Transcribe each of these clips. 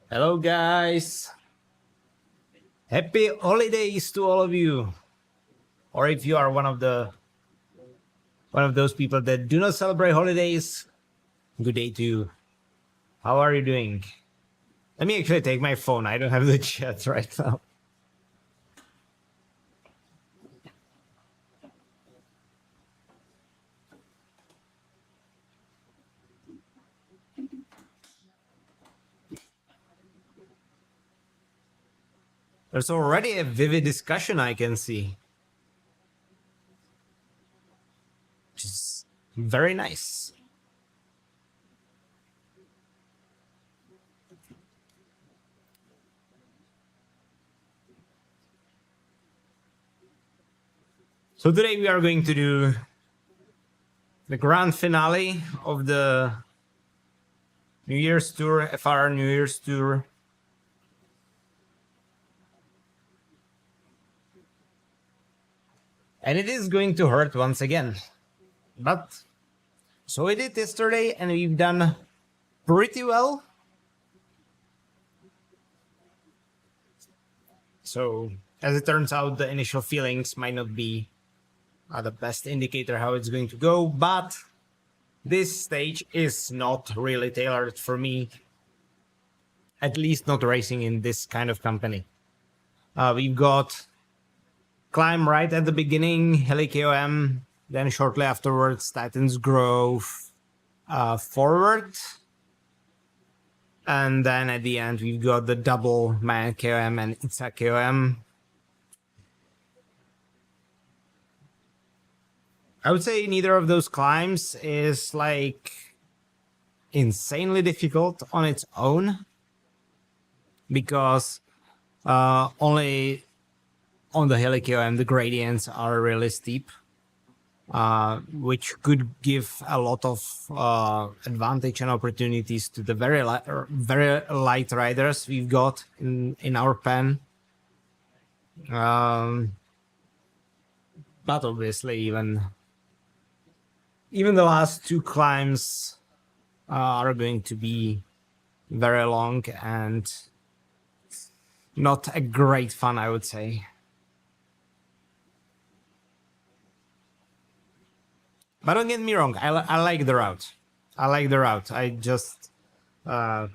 Hello guys, happy holidays to all of you. Or if you are one of those people that do not celebrate holidays, good day to you. How are you doing? Let me actually take my phone. I don't have the chat right now. There's already a vivid discussion I can see, which is very nice. So today we are going to do the grand finale of the New Year's tour, FR New Year's tour. And it is going to hurt once again. But so we did yesterday and we've done pretty well. So as it turns out, the initial feelings might not be the best indicator how it's going to go, but this stage is not really tailored for me, at least not racing in this kind of company. We've got climb right at the beginning, Heli KOM, then shortly afterwards Titan's Grove forward, and then at the end we've got the double Man KOM and Itza KOM. I would say neither of those climbs is like insanely difficult on its own, because only on the Heli KOM the gradients are really steep, which could give a lot of advantage and opportunities to the very light riders we've got in our pen. But obviously even the last two climbs are going to be very long and not a great fun, I would say. But don't get me wrong, I like the route. I like the route. I just my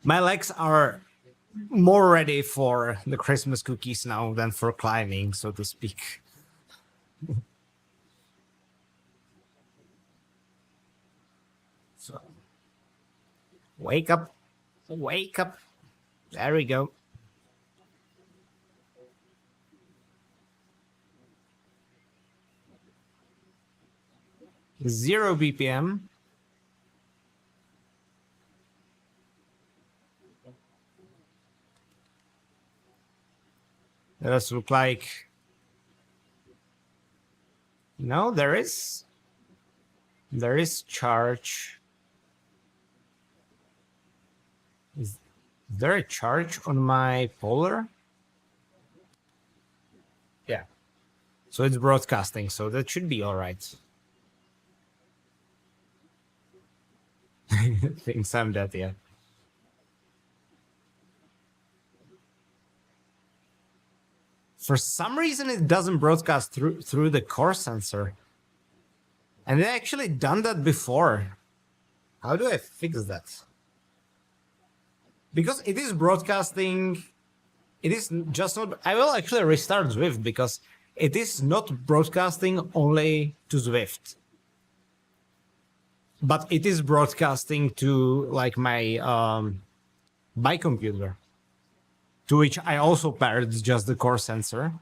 legs are more ready for the Christmas cookies now than for climbing, so to speak. So, wake up, wake up. There we go. 0 BPM. Does look like. No, there is charge. Is there a charge on my polar? Yeah. So it's broadcasting, so that should be all right. Thinks I'm dead, yeah. For some reason, it doesn't broadcast through the core sensor. And they actually done that before. How do I fix that? Because it is broadcasting. It is just not. I will actually restart Zwift because it is not broadcasting only to Zwift, but it is broadcasting to like my bike computer, to which I also paired just the core sensor.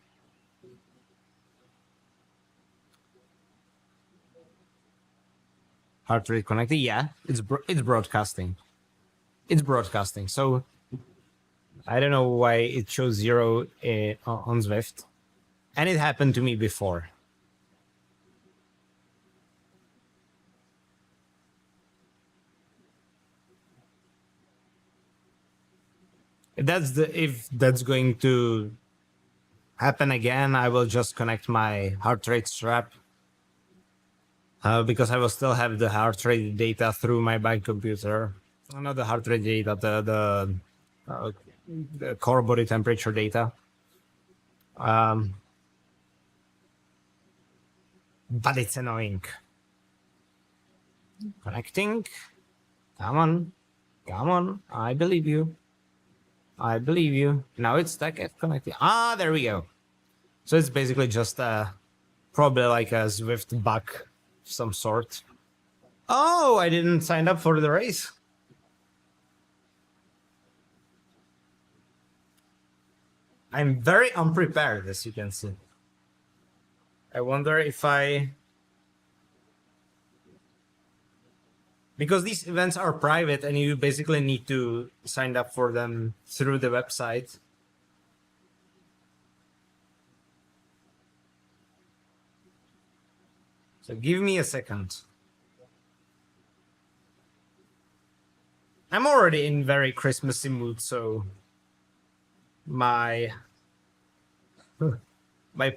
Heart rate connected. Yeah, it's broadcasting. It's broadcasting. So I don't know why it shows 0 on Zwift, and it happened to me before. If that's going to happen again, I will just connect my heart rate strap. Because I will still have the heart rate data through my bike computer. Not the heart rate data, the core body temperature data. But it's annoying. Connecting. Come on. Come on. I believe you. I believe you. Now it's stuck at connecting. Ah, there we go. So it's basically just probably like a Zwift bug of some sort. Oh, I didn't sign up for the race. I'm very unprepared, as you can see. I wonder if because these events are private and you basically need to sign up for them through the website. So give me a second. I'm already in very Christmassy mood, so my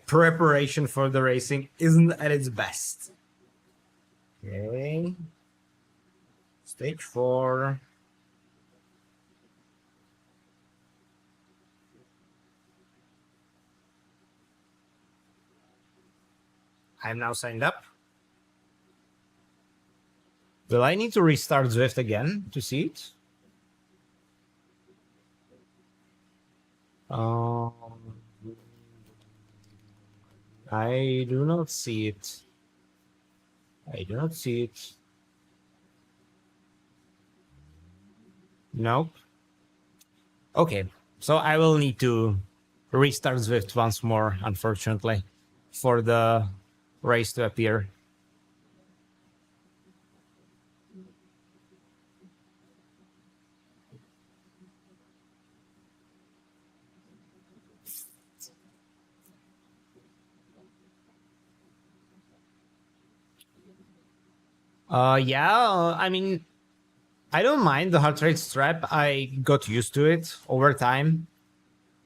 preparation for the racing isn't at its best. Okay. Stage 4. I'm now signed up. Will I need to restart Zwift again to see it? I do not see it. I do not see it. Nope. Okay, so I will need to restart Zwift once more, unfortunately, for the race to appear. Yeah, I mean, I don't mind the heart rate strap. I got used to it over time.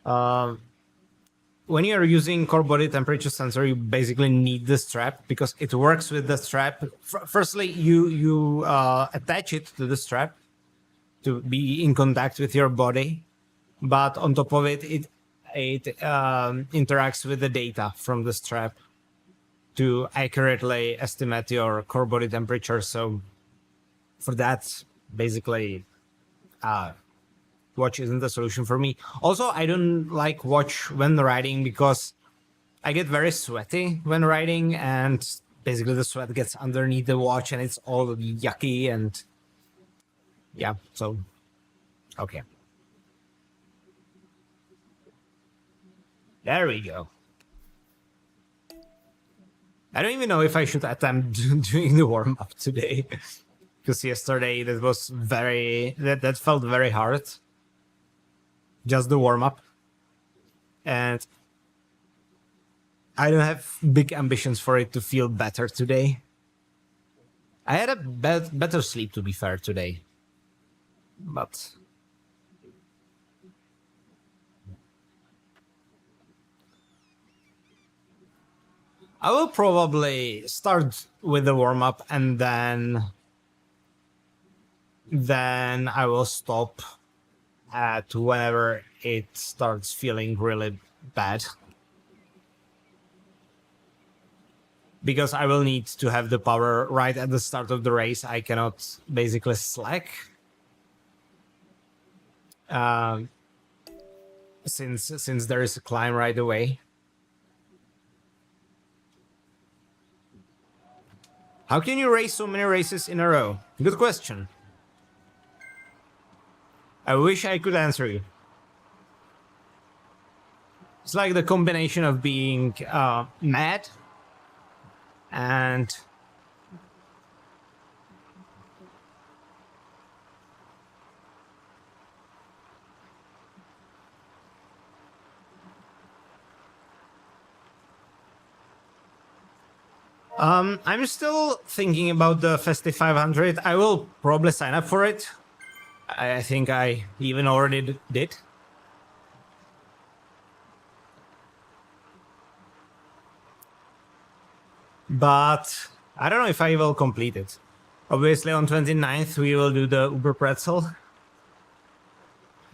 When you're using core body temperature sensor, you basically need the strap because it works with the strap. Firstly, you attach it to the strap to be in contact with your body, but on top of it, it interacts with the data from the strap to accurately estimate your core body temperature. So for that, basically, watch isn't a solution for me. Also, I don't like watch when riding because I get very sweaty when riding, and basically the sweat gets underneath the watch and it's all yucky and yeah, so okay. There we go. I don't even know if I should attempt doing the warm up today, because yesterday that felt very hard. Just the warm up, and I don't have big ambitions for it to feel better today. I had a better sleep, to be fair, today, but I will probably start with the warm up and then I will stop at whenever it starts feeling really bad. Because I will need to have the power right at the start of the race. I cannot basically slack. Since there is a climb right away. How can you race so many races in a row? Good question. I wish I could answer you. It's like the combination of being mad and I'm still thinking about the Festive 500. I will probably sign up for it. I think I even already did. But I don't know if I will complete it. Obviously on 29th we will do the Uber Pretzel,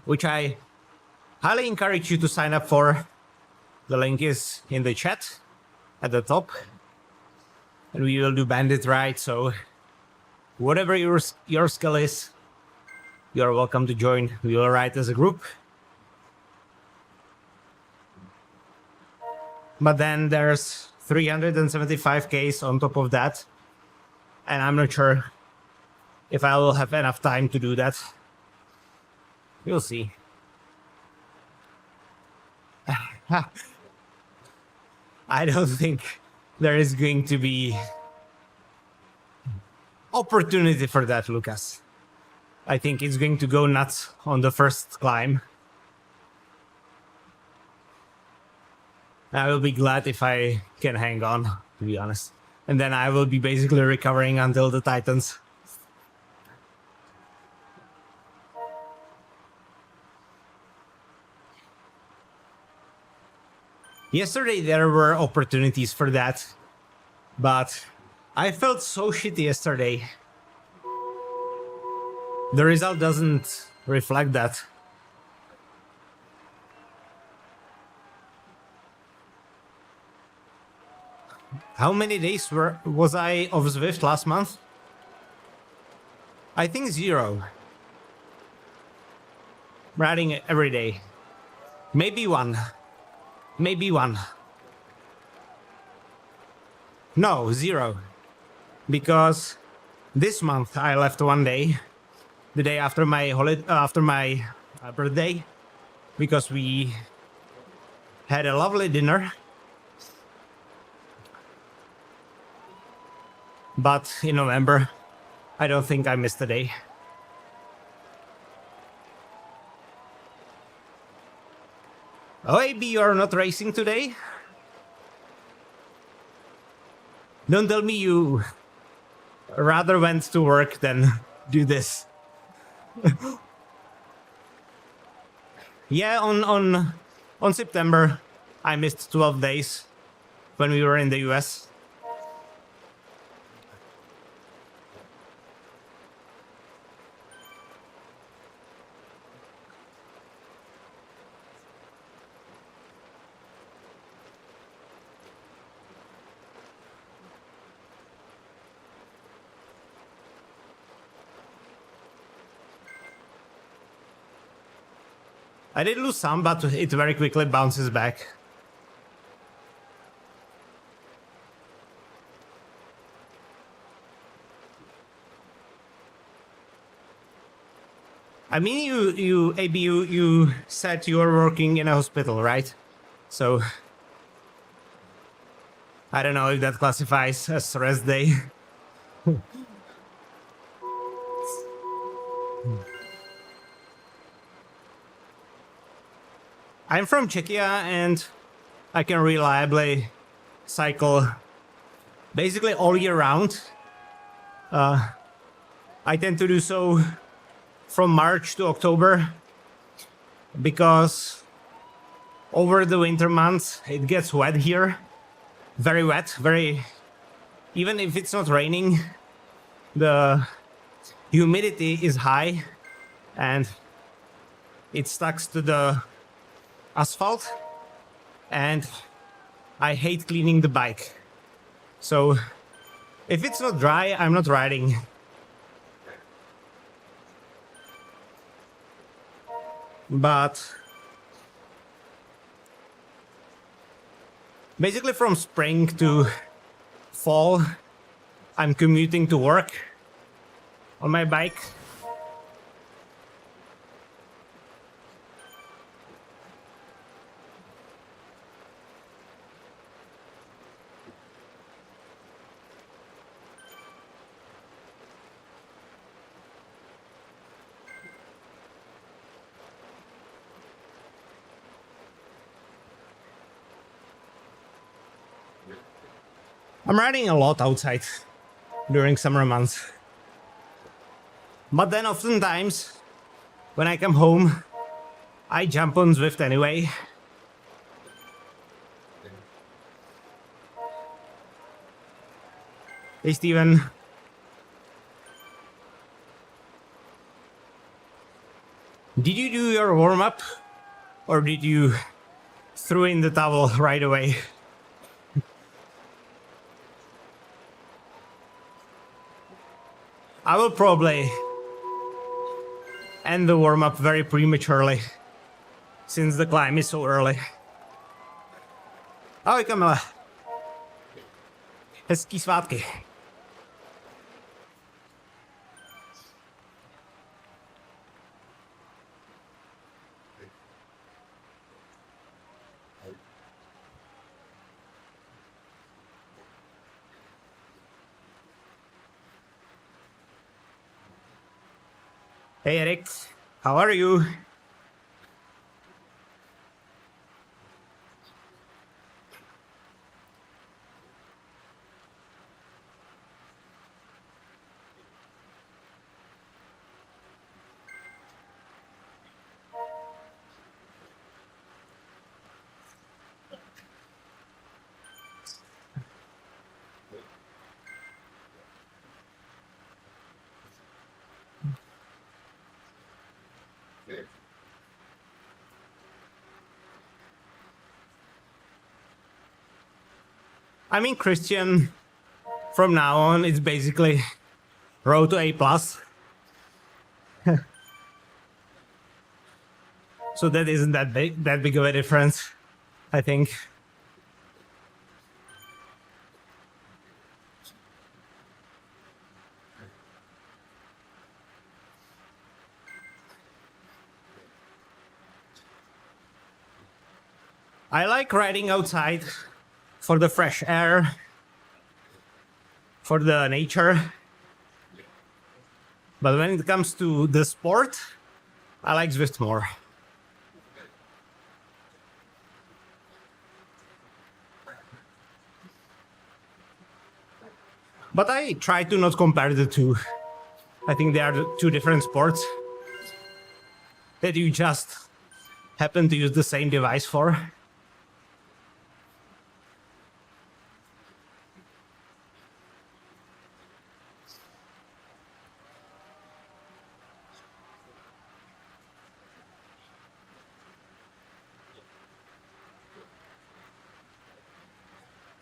which I highly encourage you to sign up for. The link is in the chat at the top. And we will do Bandit Ride, so whatever your skill is, you are welcome to join. We will ride as a group. But then there's 375Ks on top of that. And I'm not sure if I will have enough time to do that. We'll see. I don't think there is going to be opportunity for that, Lucas. I think it's going to go nuts on the first climb. I will be glad if I can hang on, to be honest. And then I will be basically recovering until the Titans. Yesterday there were opportunities for that, but I felt so shitty yesterday. The result doesn't reflect that. How many days was I off Zwift last month? I think 0. Riding every day. Maybe 1. Maybe 1. No, 0. Because this month I left 1 day. The day after my birthday. Because we had a lovely dinner. But in November, I don't think I missed a day. Oh, AB, you are not racing today? Don't tell me you rather went to work than do this. Yeah, on September, I missed 12 days when we were in the US. I did lose some, but it very quickly bounces back. I mean, you said you were working in a hospital, right? So I don't know if that classifies as rest day. I'm from Czechia and I can reliably cycle basically all year round. I tend to do so from March to October because over the winter months it gets wet here. Very wet, even if it's not raining, the humidity is high and it sticks to the asphalt, and I hate cleaning the bike. So if it's not dry, I'm not riding. But basically from spring to fall, I'm commuting to work on my bike. I'm riding a lot outside during summer months. But then oftentimes, when I come home, I jump on Zwift anyway. Hey Steven. Did you do your warm-up? Or did you throw in the towel right away? I will probably end the warm-up very prematurely, since the climb is so early. Ahoj Kamila. Hezký svátky. Hey Eric, how are you? I mean, Christian, from now on, it's basically RoadtoA plus. So that isn't that big of a difference, I think. I like riding outside for the fresh air, for the nature. But when it comes to the sport, I like Zwift more. But I try to not compare the two. I think they are two different sports that you just happen to use the same device for.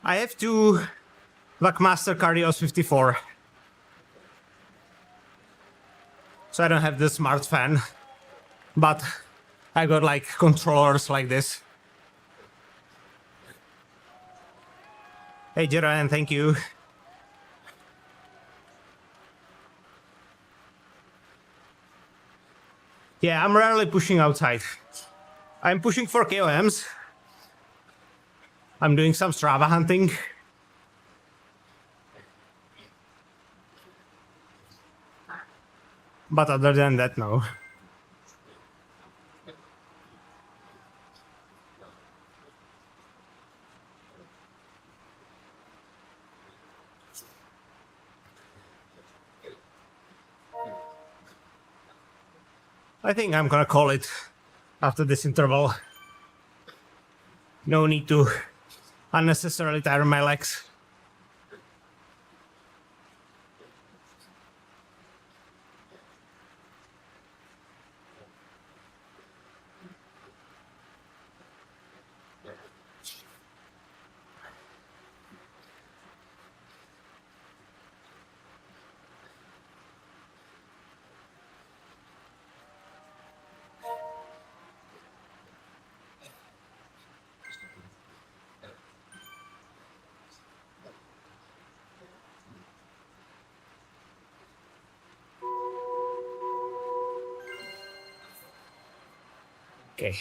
I have two Vackmaster Cardios 54. So I don't have the smart fan, but I got like controllers like this. Hey Jiran, thank you. Yeah, I'm rarely pushing outside. I'm pushing for KOMs. I'm doing some Strava hunting. But other than that, no. I think I'm gonna call it after this interval. No need to unnecessarily tire my legs. Okay.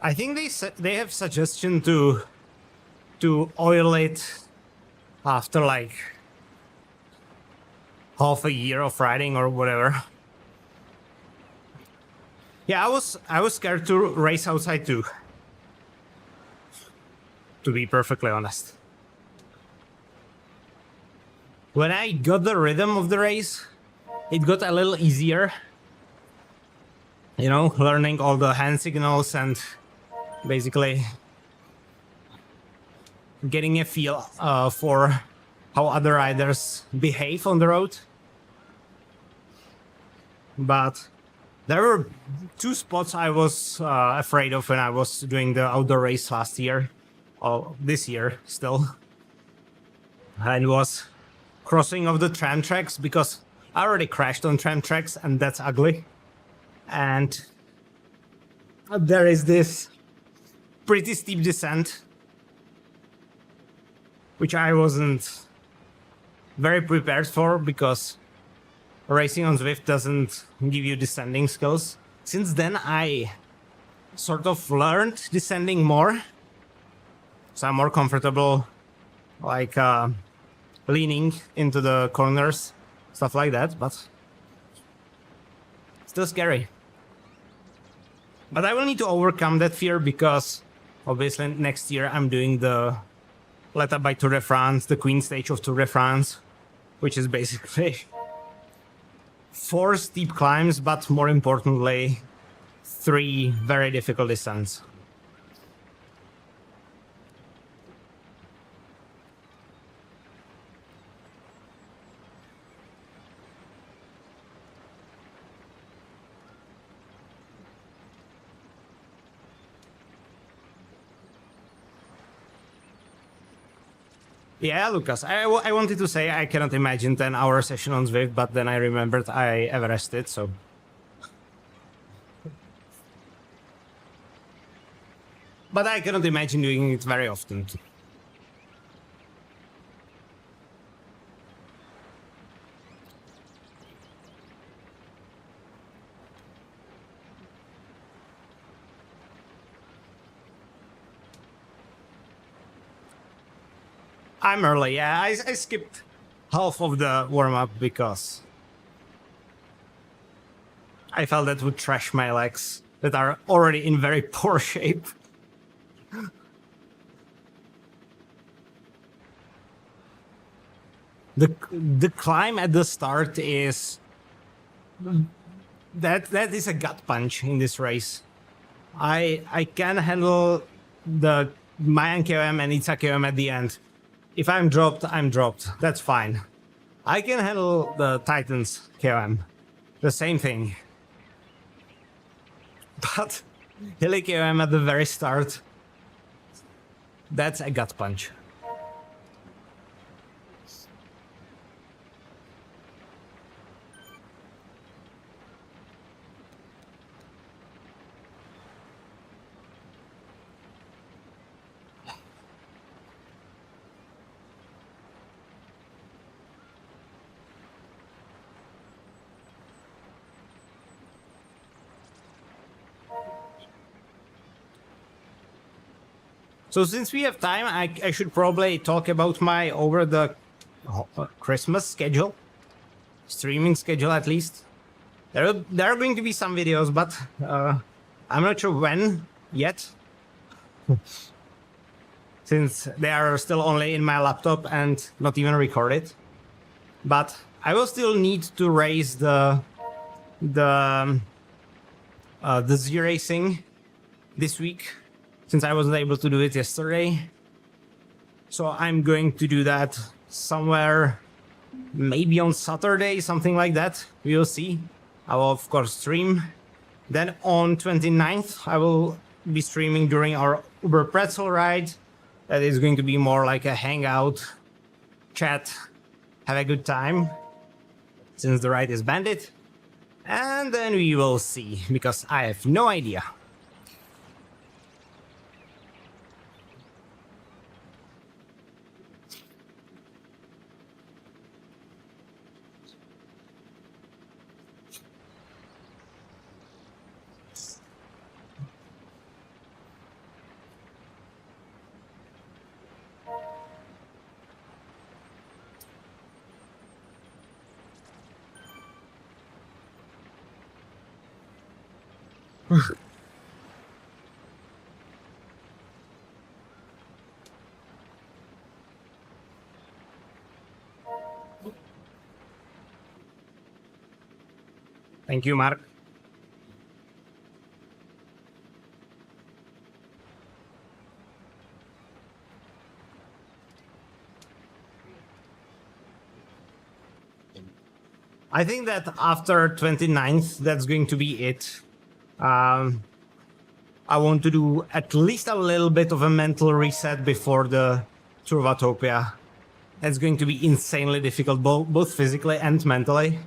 I think they have suggestion to oil it after like half a year of riding or whatever. Yeah, I was scared to race outside too. To be perfectly honest. When I got the rhythm of the race, it got a little easier. You know, learning all the hand signals and basically getting a feel for how other riders behave on the road. But there were two spots I was afraid of when I was doing the outdoor race last year, or this year still. And it was crossing of the tram tracks, because I already crashed on tram tracks and that's ugly. And there is this pretty steep descent, which I wasn't very prepared for, because racing on Zwift doesn't give you descending skills. Since then, I sort of learned descending more, so I'm more comfortable, like leaning into the corners, stuff like that, but still scary. But I will need to overcome that fear, because obviously next year I'm doing the Let Up by Tour de France, the Queen stage of Tour de France, which is basically 4 steep climbs, but more importantly, 3 very difficult descents. Yeah, Lucas, I wanted to say I cannot imagine 10-hour session on Zwift, but then I remembered I Everested, so... But I cannot imagine doing it very often. I'm early, yeah. I skipped half of the warm-up because I felt that would trash my legs that are already in very poor shape. The climb at the start is that is a gut punch in this race. I can handle the Mayan KOM and Itza KOM at the end. If I'm dropped, I'm dropped. That's fine. I can handle the Titans KOM. the same thing. But Hilly KOM at the very start, that's a gut punch. So since we have time, I should probably talk about my over the Christmas schedule, streaming schedule at least. There are going to be some videos, but I'm not sure when yet, since they are still only in my laptop and not even recorded. But I will still need to raise the Z racing this week, since I wasn't able to do it yesterday. So I'm going to do that somewhere, maybe on Saturday, something like that. We will see. I will of course stream. Then on 29th, I will be streaming during our Uber Pretzel ride. That is going to be more like a hangout, chat, have a good time, since the ride is bandit. And then we will see, because I have no idea. Thank you, Mark. I think that after 29th, that's going to be it. I want to do at least a little bit of a mental reset before the RoadtoA. That's going to be insanely difficult, both physically and mentally.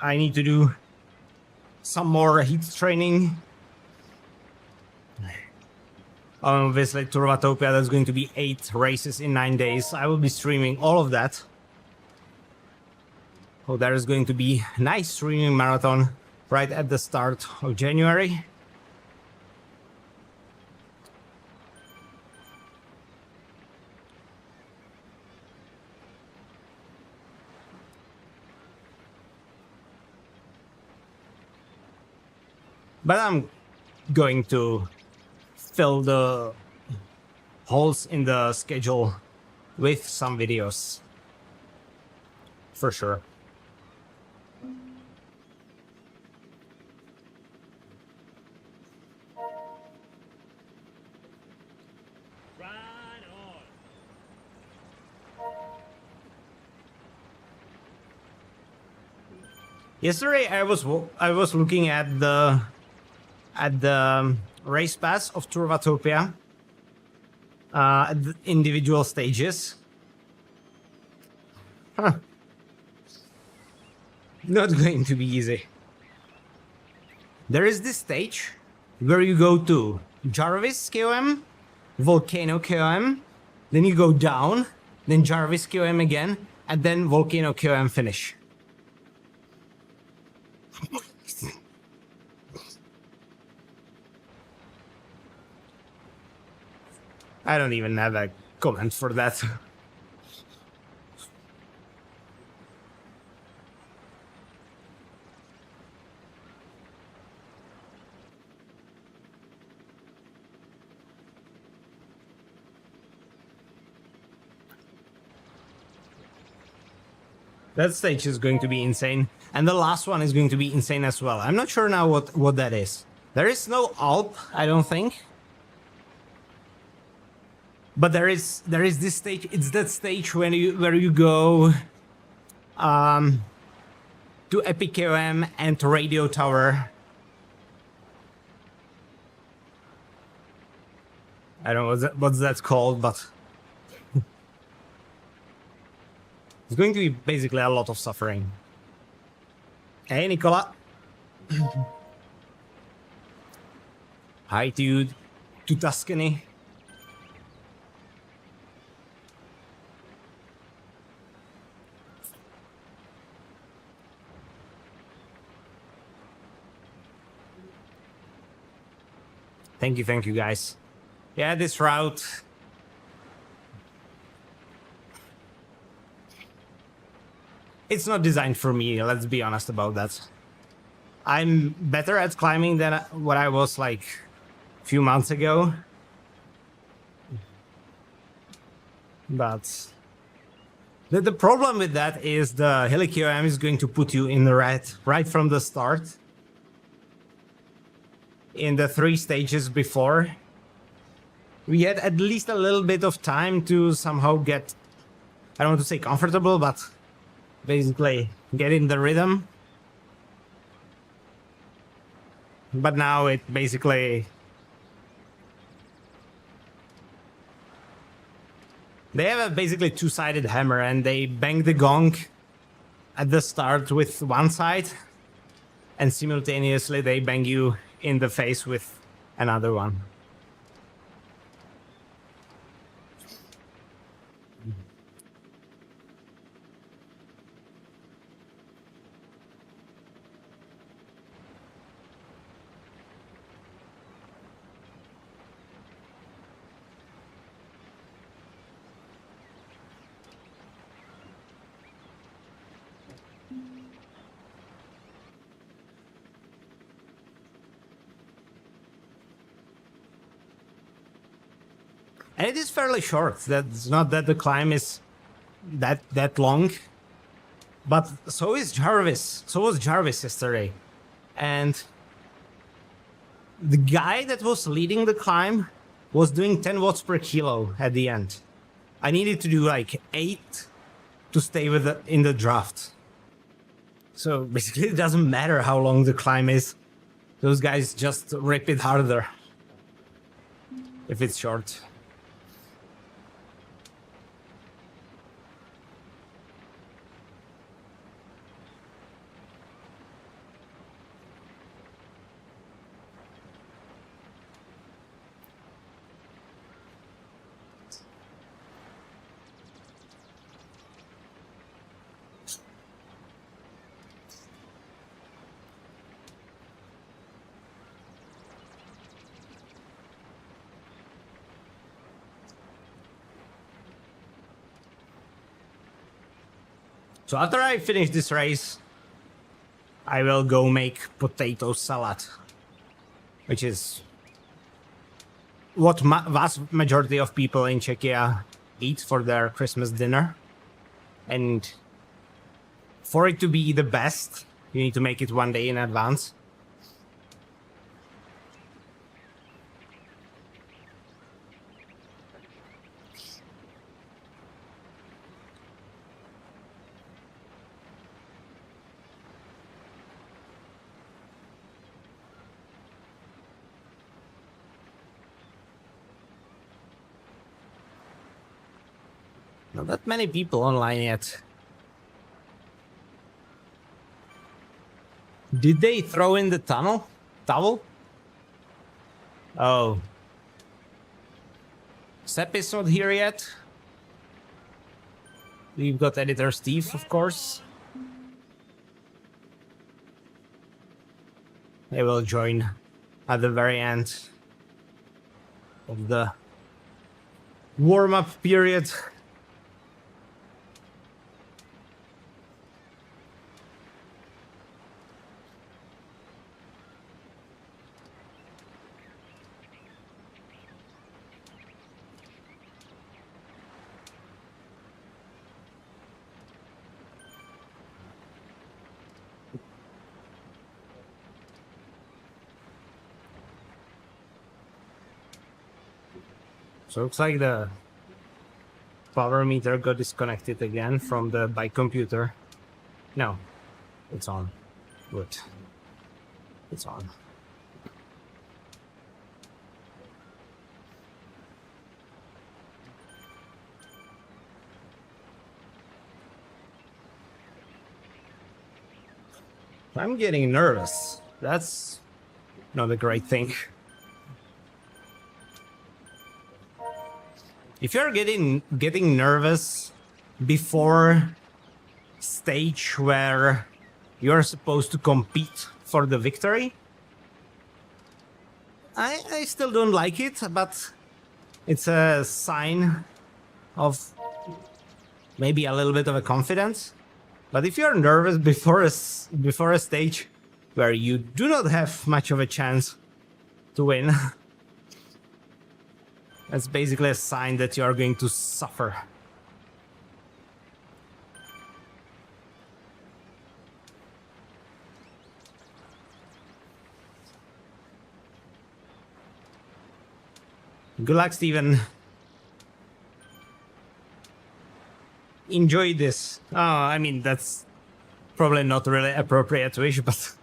I need to do some more heat training. Obviously, RoadtoA, that's going to be 8 races in 9 days. I will be streaming all of that. Oh, there is going to be a nice streaming marathon right at the start of January. But I'm going to fill the holes in the schedule with some videos, for sure. Yesterday I was looking at the race pass of RoadtoA, at the individual stages. Huh. Not going to be easy. There is this stage where you go to Jarvis KOM, Volcano KOM, then you go down, then Jarvis KOM again, and then Volcano KOM finish. I don't even have a comment for that. That stage is going to be insane, and the last one is going to be insane as well. I'm not sure now what that is. There is no Alp, I don't think. But there is this stage. It's that stage where you go to to Epic KOM and to Radio Tower. I don't know what's that called, but it's going to be basically a lot of suffering. Hey, Nicola. Hi, dude. To Tuscany. Thank you, guys. Yeah, this route. It's not designed for me, let's be honest about that. I'm better at climbing than what I was like a few months ago. But the problem with that is the Hilly KOM is going to put you in the red right from the start. In the 3 stages before, we had at least a little bit of time to somehow get, I don't want to say comfortable, but basically get in the rhythm. But now it basically, they have a basically 2-sided hammer and they bang the gong at the start with one side and simultaneously they bang you in the face with another one. And it is fairly short. That's not that the climb is that long. But so is Jarvis. So was Jarvis yesterday. And the guy that was leading the climb was doing 10 watts per kilo at the end. I needed to do like 8 to stay with in the draft. So basically it doesn't matter how long the climb is. Those guys just rip it harder if it's short. So after I finish this race, I will go make potato salad, which is what vast majority of people in Czechia eat for their Christmas dinner. And for it to be the best, you need to make it one day in advance. Not that many people online yet. Did they throw in the towel? Oh. Sepp is not here yet. We've got editor Steve, of course. They will join at the very end of the warm-up period. So it looks like the power meter got disconnected again from the bike computer. No, It's on. Good. It's on. I'm getting nervous. That's not a great thing. If you're getting nervous before stage where you're supposed to compete for the victory, I still don't like it, but it's a sign of maybe a little bit of a confidence. But if you're nervous before a stage where you do not have much of a chance to win, that's basically a sign that you are going to suffer. Good luck, Steven. Enjoy this. Oh, I mean, that's probably not really appropriate to wish, but...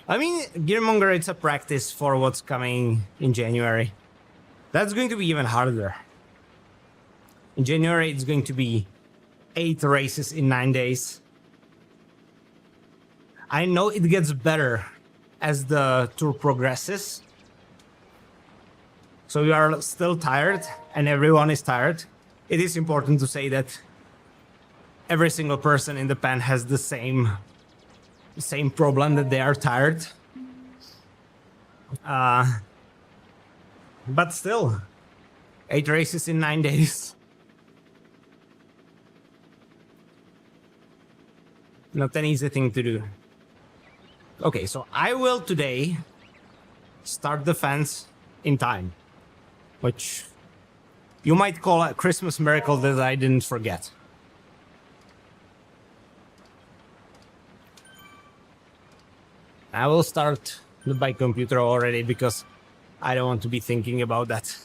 I mean, Gearmonger, it's a practice for what's coming in January. That's going to be even harder. In January, it's going to be 8 races in 9 days. I know it gets better as the tour progresses. So you are still tired, and everyone is tired. It is important to say that every single person in the pen has the same problem, that they are tired. But still, 8 races in 9 days. Not an easy thing to do. Okay, so I will today start the fence in time, which you might call a Christmas miracle that I didn't forget. I will start the bike computer already because I don't want to be thinking about that.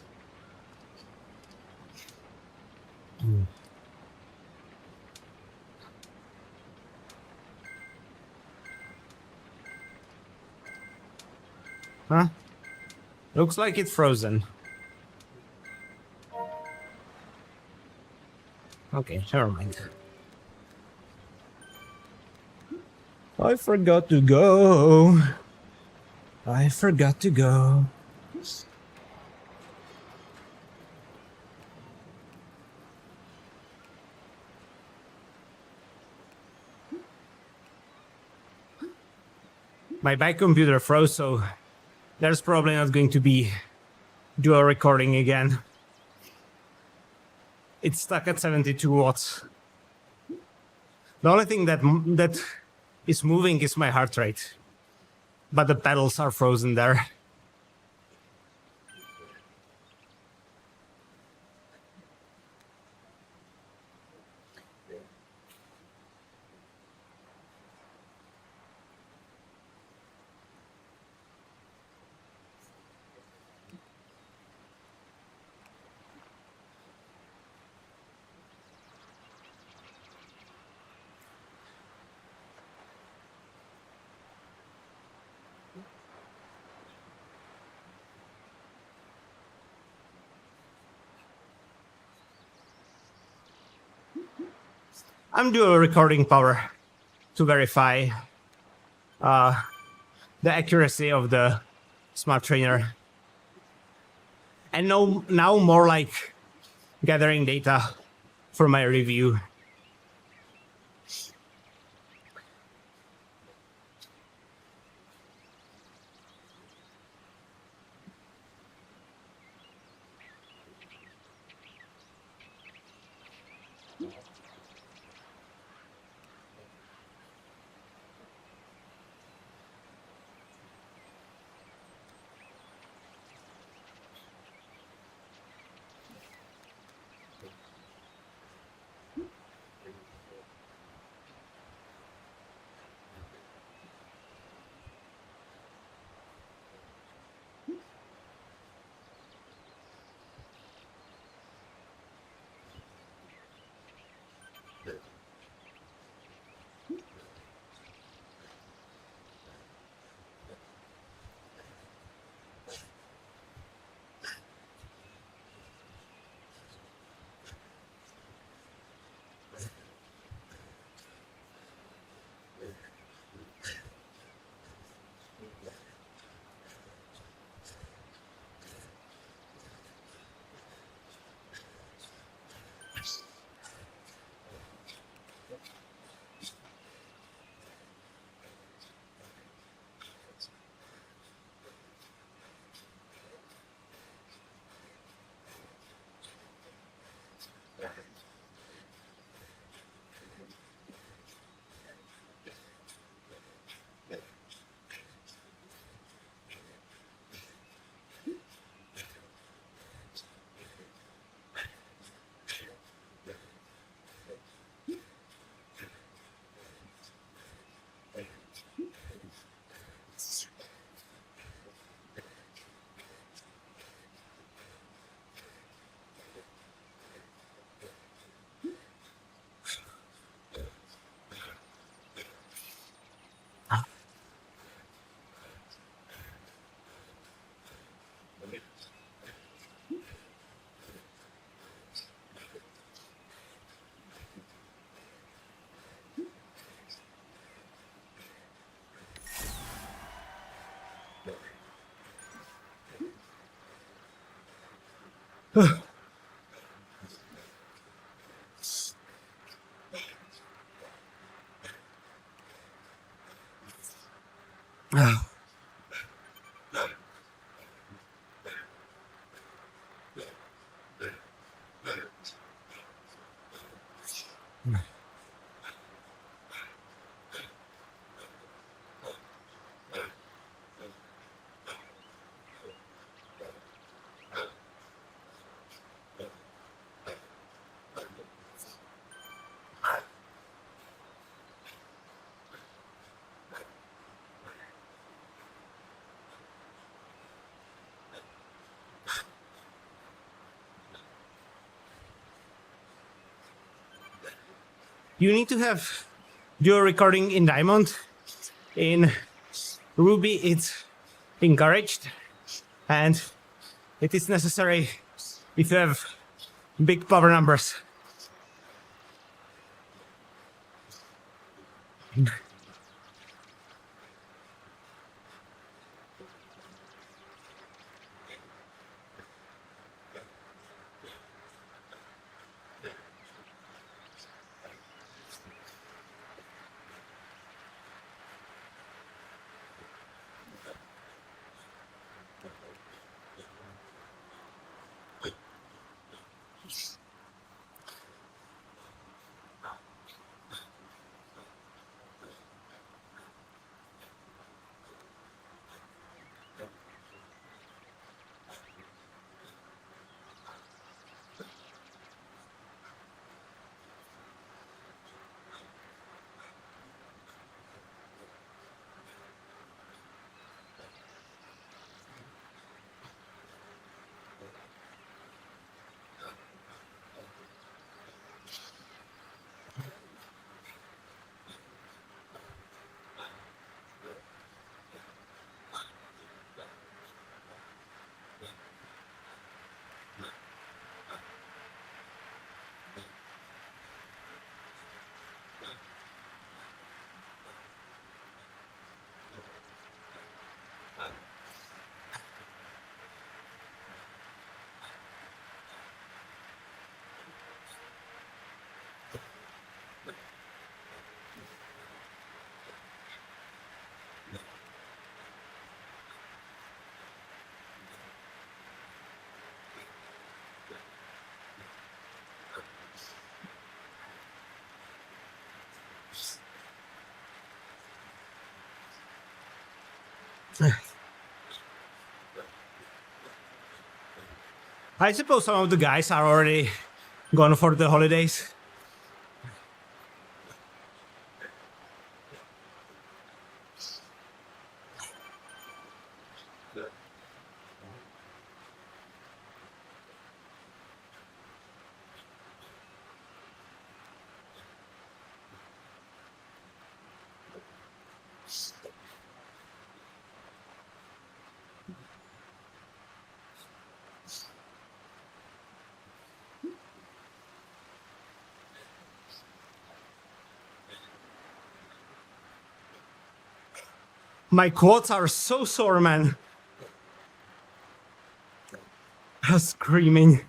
Huh? Looks like it's frozen. Okay, never mind. I forgot to go. I forgot to go. My bike computer froze, so there's probably not going to be dual recording again. It's stuck at 72 watts. The only thing that is moving is my heart rate, but the pedals are frozen there. I'm dual recording power to verify the accuracy of the smart trainer. And now more like gathering data for my review. You need to have your recording in Diamond. In Ruby, it's encouraged, and it is necessary if you have big power numbers. I suppose some of the guys are already gone for the holidays. My quads are so sore, man. Screaming.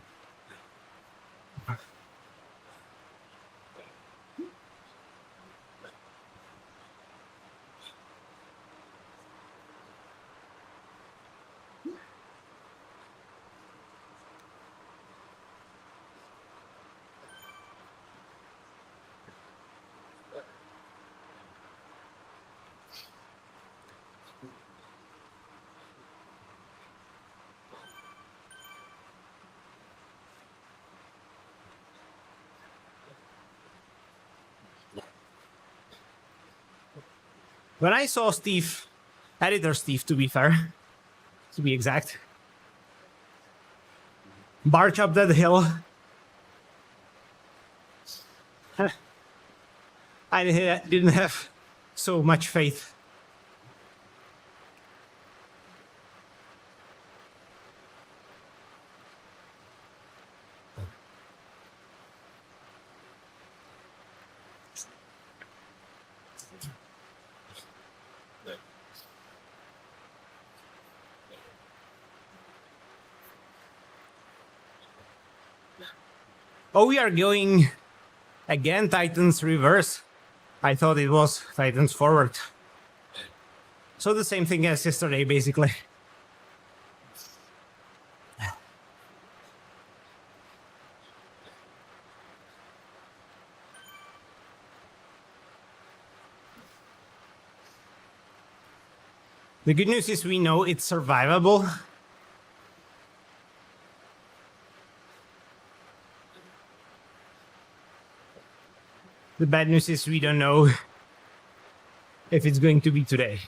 When I saw Steve, editor Steve to be fair, to be exact, barge up that hill, I didn't have so much faith. Oh, we are going again Titans reverse. I thought it was Titans forward. So the same thing as yesterday, basically. The good news is we know it's survivable. The bad news is we don't know if it's going to be today.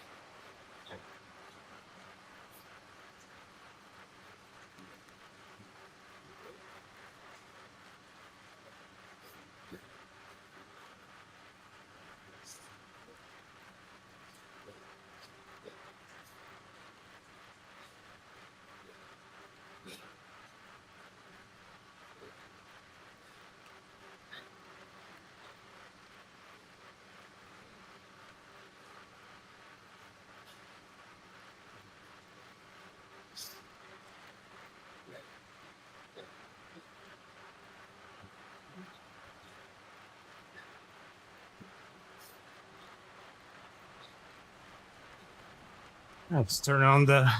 Let's turn on the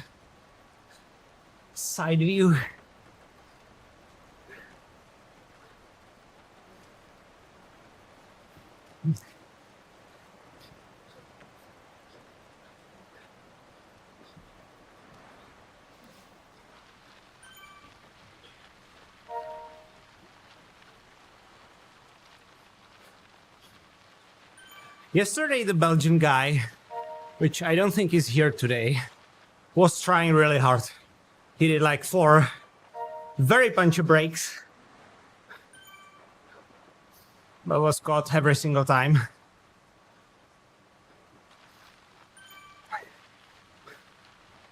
side view. Yesterday, the Belgian guy, which I don't think is here today, was trying really hard. He did like 4 very punchy breaks, but was caught every single time.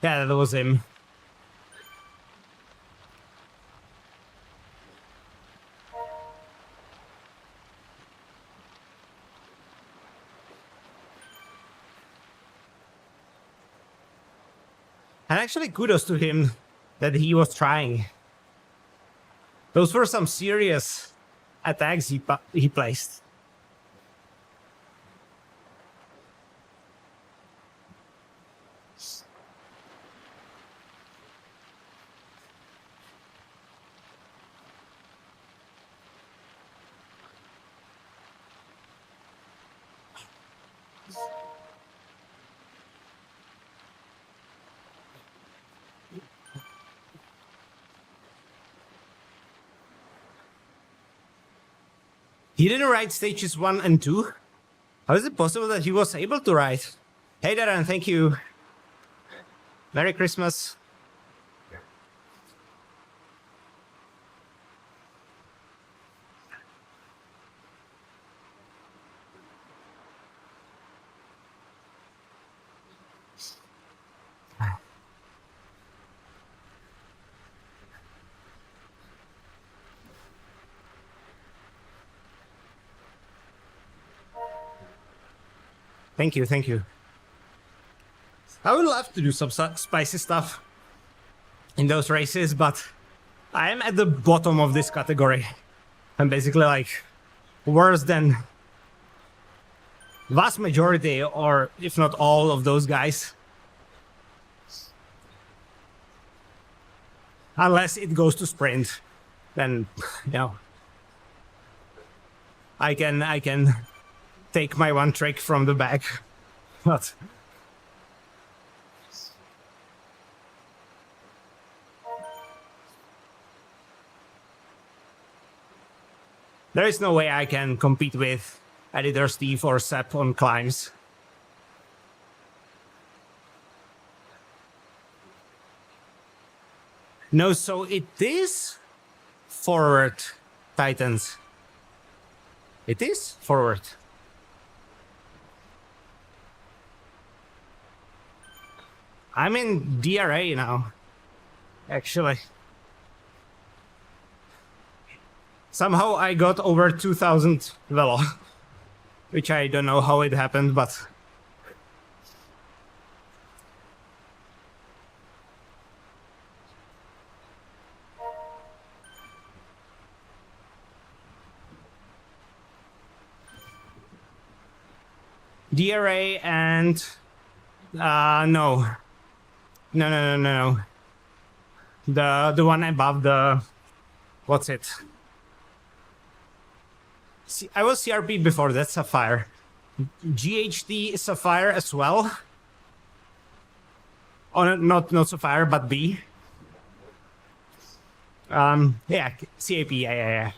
Yeah, that was him. And actually, kudos to him that he was trying. Those were some serious attacks he placed. He didn't ride stages 1 and 2? How is it possible that he was able to ride? Hey Darren, thank you. Merry Christmas. Thank you, thank you. I would love to do some spicy stuff in those races, but I am at the bottom of this category. I'm basically like worse than vast majority, or if not all of those guys. Unless it goes to sprint, then, you know, I can take my one trick from the back, but there is no way I can compete with Editor Steve or Sep on climbs. No, so it is forward, Titans. It is forward. I'm in DRA now, actually. Somehow I got over 2000 velo, which I don't know how it happened, but DRA and no. No. The one above the, what's it? See, I was CRP before that, Sapphire. GHT Sapphire as well. Oh, not Sapphire, but B. Yeah, CAP, yeah.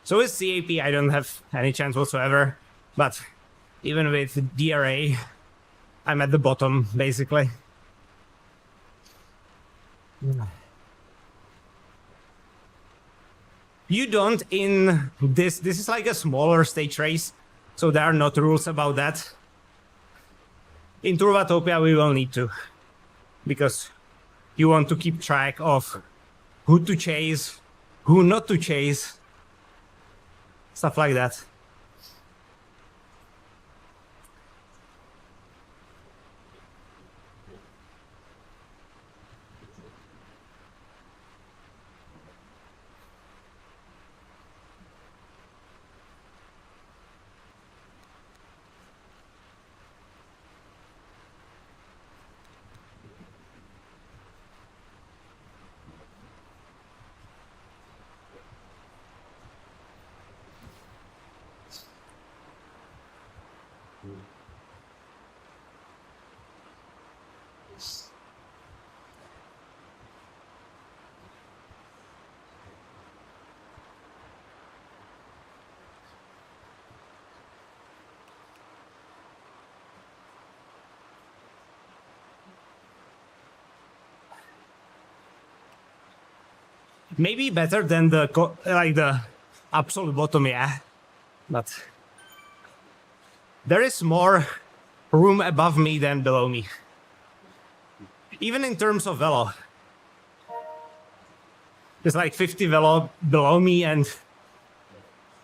So with CAP, I don't have any chance whatsoever. But even with DRA, I'm at the bottom, basically. You don't in this. This is like a smaller stage race, so there are not rules about that. In RoadtoA, we will need to, because you want to keep track of who to chase, who not to chase, stuff like that. Maybe better than the the absolute bottom, yeah. But there is more room above me than below me. Even in terms of velo. There's like 50 velo below me and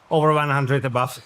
over 100 above.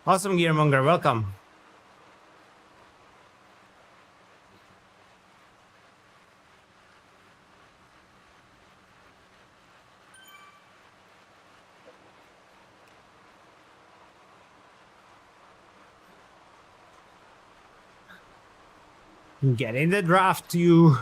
Awesome, Gearmonger. Welcome. Get in the draft, you.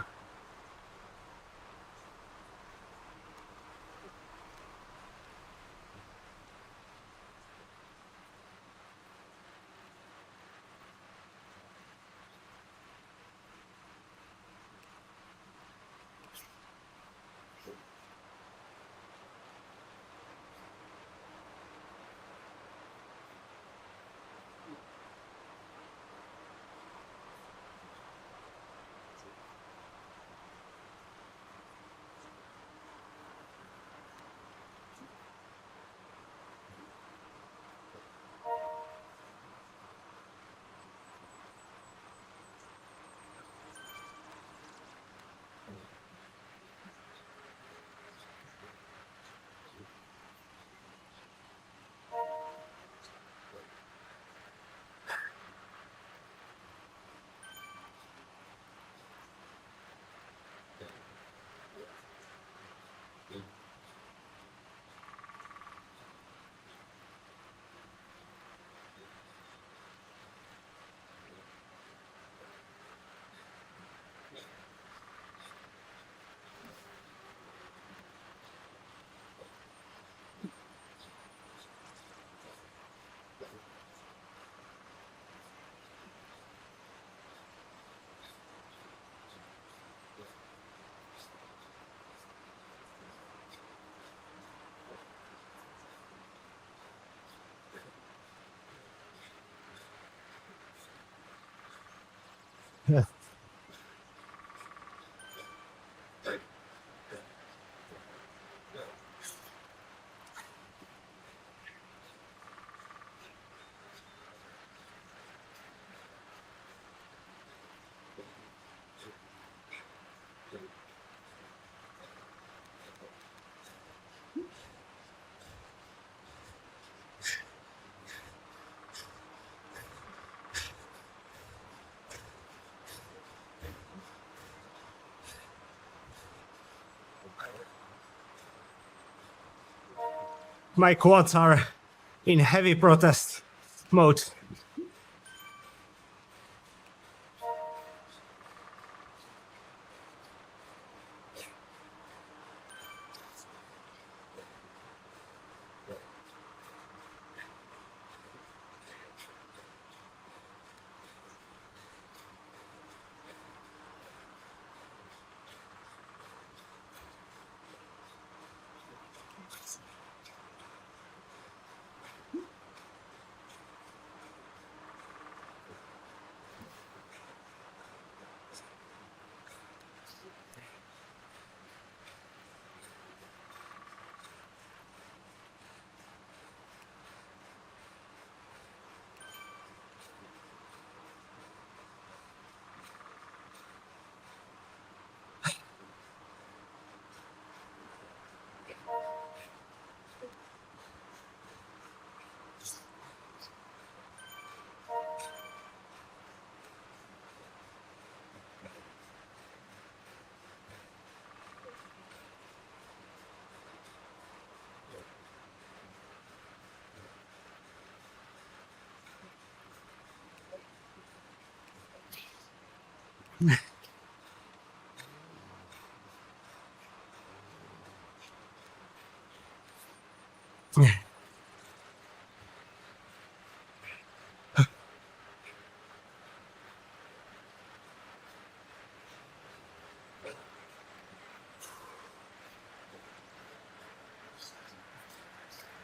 My quads are in heavy protest mode.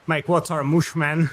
My quads are mush, man.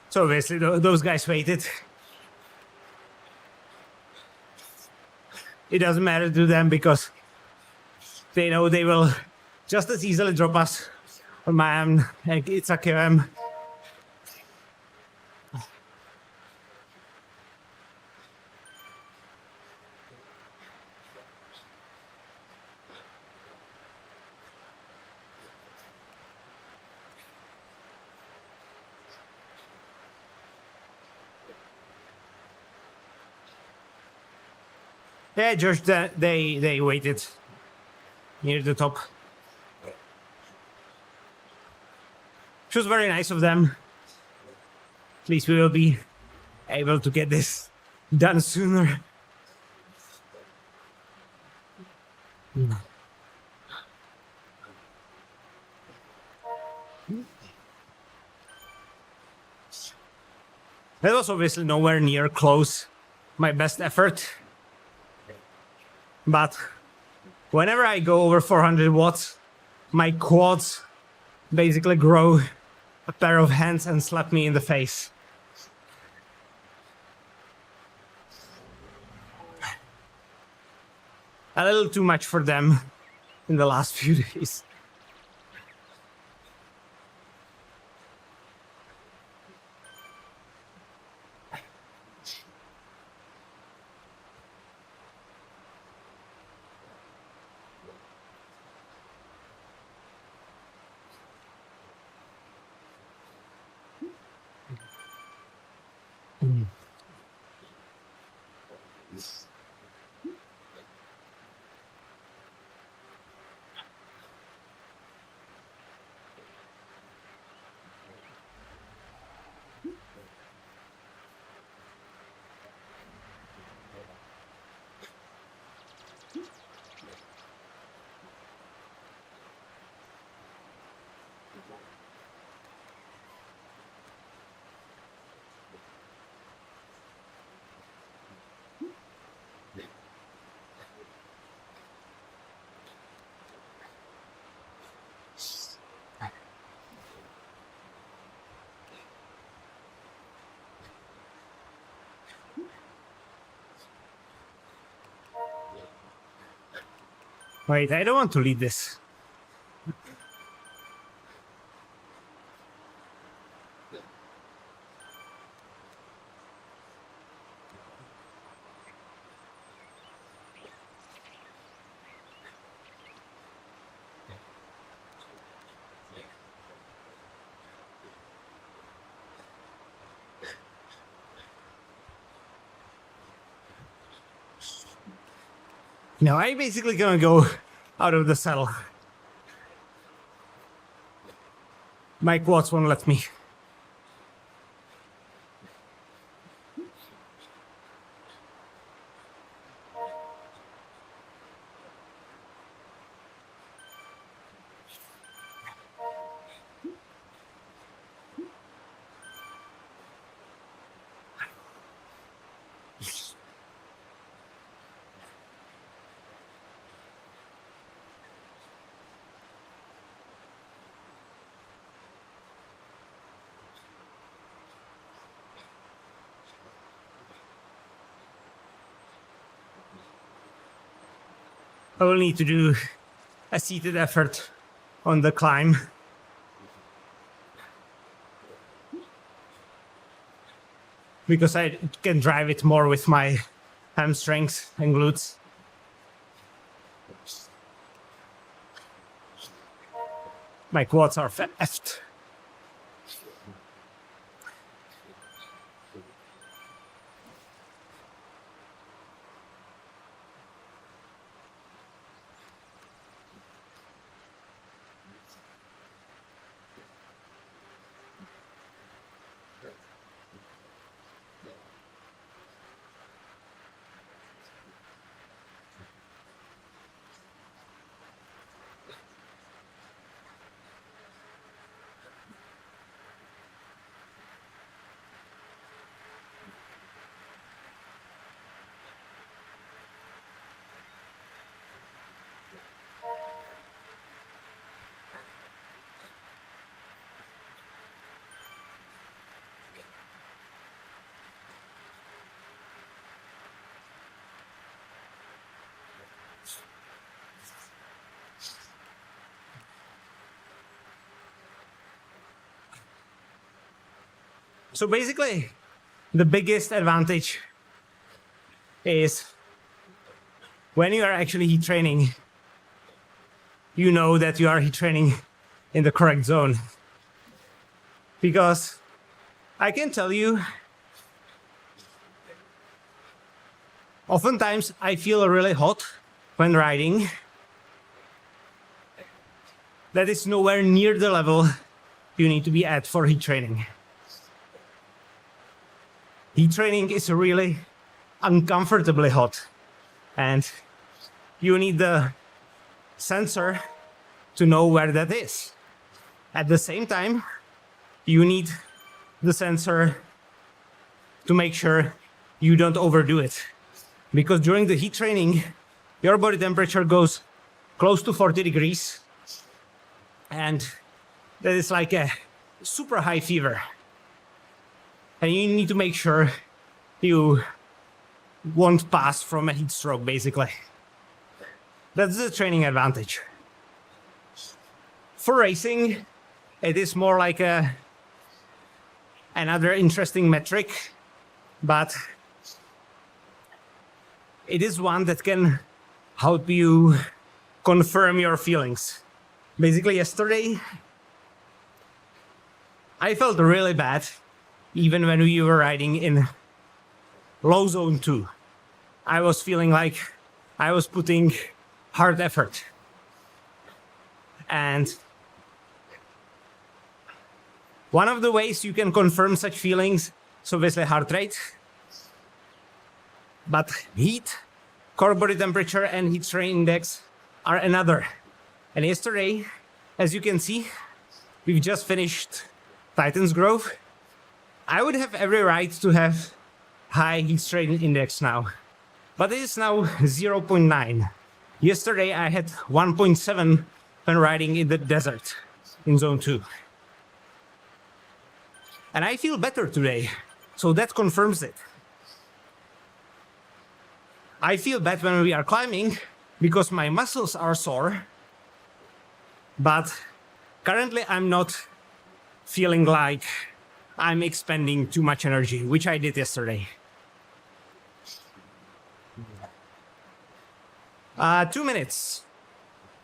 So obviously those guys waited. It doesn't matter to them because they know they will just as easily drop us on man. It's a KM. Yeah, Josh, they waited near the top. Which was very nice of them. At least we will be able to get this done sooner. That was obviously nowhere near close my best effort. But whenever I go over 400 watts, my quads basically grow a pair of hands and slap me in the face. A little too much for them in the last few days. Wait, I don't want to lead this. No, I'm basically gonna go out of the saddle. My quads won't let me. I will need to do a seated effort on the climb. Because I can drive it more with my hamstrings and glutes. My quads are fast. So basically, the biggest advantage is when you are actually heat training, you know that you are heat training in the correct zone. Because I can tell you, oftentimes I feel really hot when riding. That is nowhere near the level you need to be at for heat training. Heat training is really uncomfortably hot, and you need the sensor to know where that is. At the same time, you need the sensor to make sure you don't overdo it. Because during the heat training, your body temperature goes close to 40 degrees, and that is like a super high fever. And you need to make sure you won't pass from a heat stroke, basically. That's the training advantage. For racing, it is more like another interesting metric, but it is one that can help you confirm your feelings. Basically, yesterday, I felt really bad, even when we were riding in low zone 2. I was feeling like I was putting hard effort. And one of the ways you can confirm such feelings is obviously heart rate, but heat, core body temperature, and heat strain index are another. And yesterday, as you can see, we've just finished Titan's Grove. I would have every right to have high heat strain index now, but it is now 0.9. Yesterday I had 1.7 when riding in the desert in zone 2. And I feel better today, so that confirms it. I feel bad when we are climbing because my muscles are sore, but currently I'm not feeling like I'm expending too much energy, which I did yesterday. 2 minutes.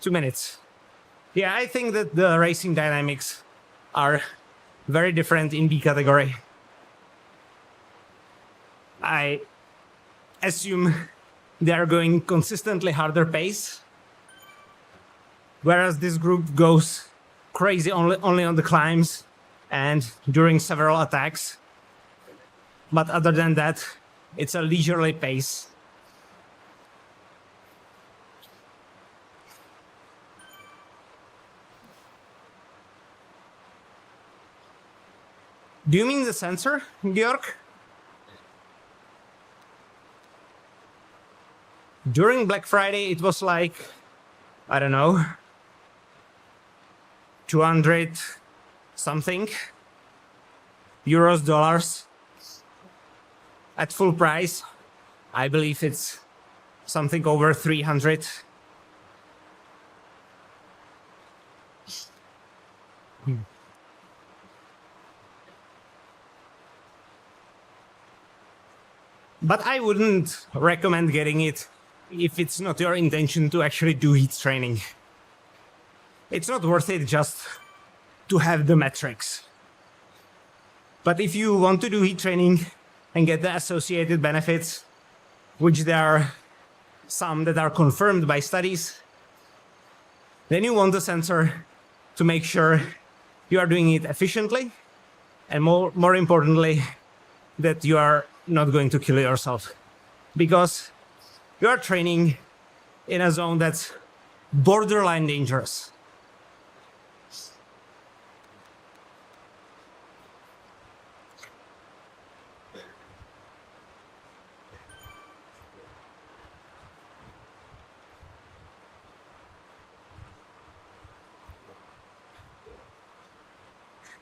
2 minutes. Yeah, I think that the racing dynamics are very different in B category. I assume they are going consistently harder pace, whereas this group goes crazy only on the climbs and during several attacks. But other than that, it's a leisurely pace. Do you mean the sensor, Georg? During Black Friday, it was like, I don't know, 200 something euros, dollars at full price. I believe it's something over 300. But I wouldn't recommend getting it if it's not your intention to actually do heat training. It's not worth it just to have the metrics. But if you want to do heat training and get the associated benefits, which there are some that are confirmed by studies, then you want the sensor to make sure you are doing it efficiently, and more importantly, that you are not going to kill yourself, because you are training in a zone that's borderline dangerous.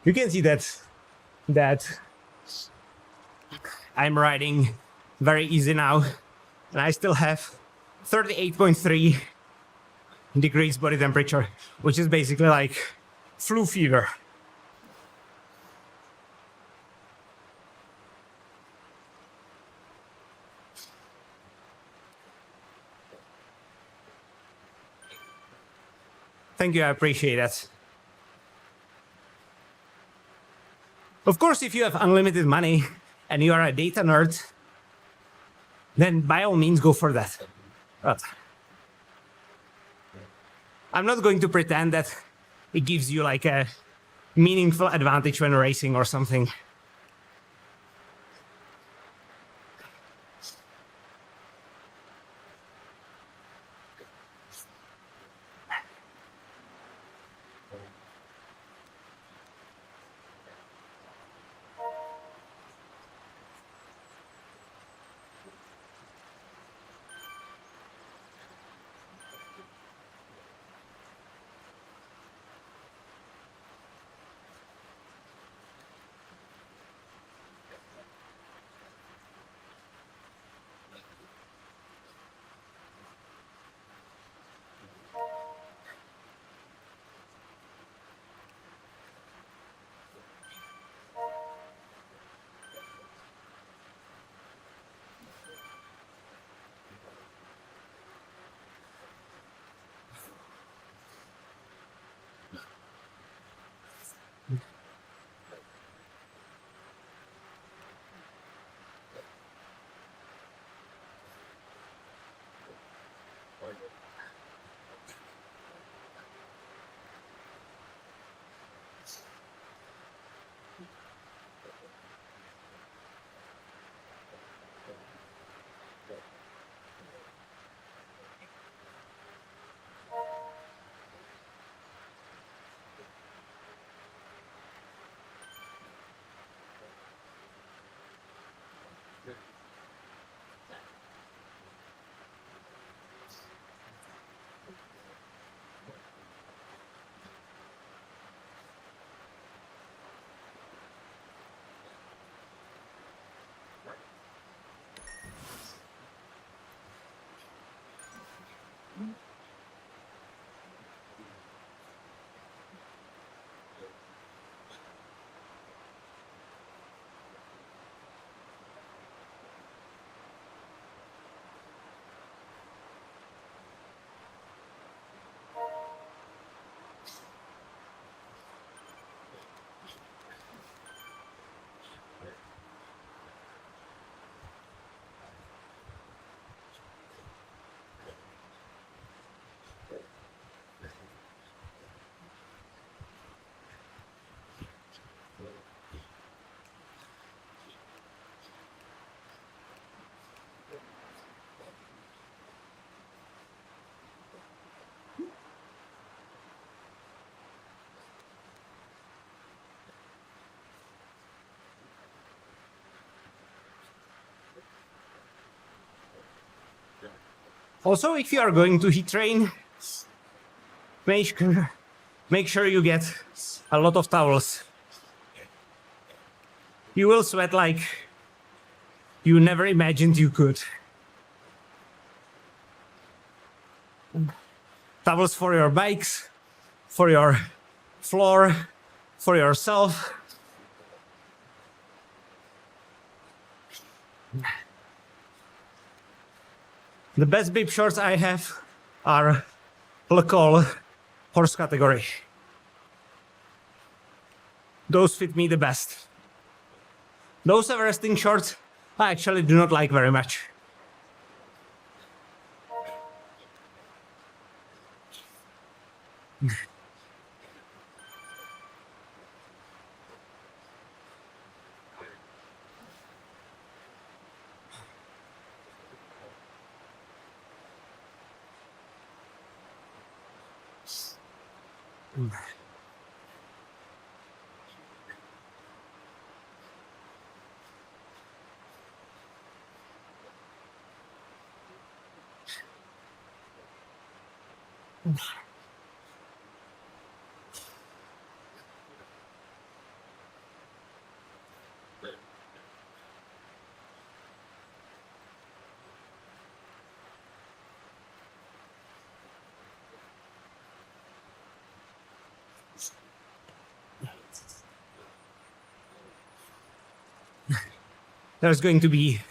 You can see that I'm riding very easy now, and I still have 38.3 degrees body temperature, which is basically like flu fever. Thank you, I appreciate that. Of course, if you have unlimited money and you are a data nerd, then by all means go for that. But I'm not going to pretend that it gives you like a meaningful advantage when racing or something. Also, if you are going to heat train, make sure you get a lot of towels. You will sweat like you never imagined you could. Towels for your bikes, for your floor, for yourself. The best bib shorts I have are local horse category. Those fit me the best. Those Everesting shorts I actually do not like very much. There's going to be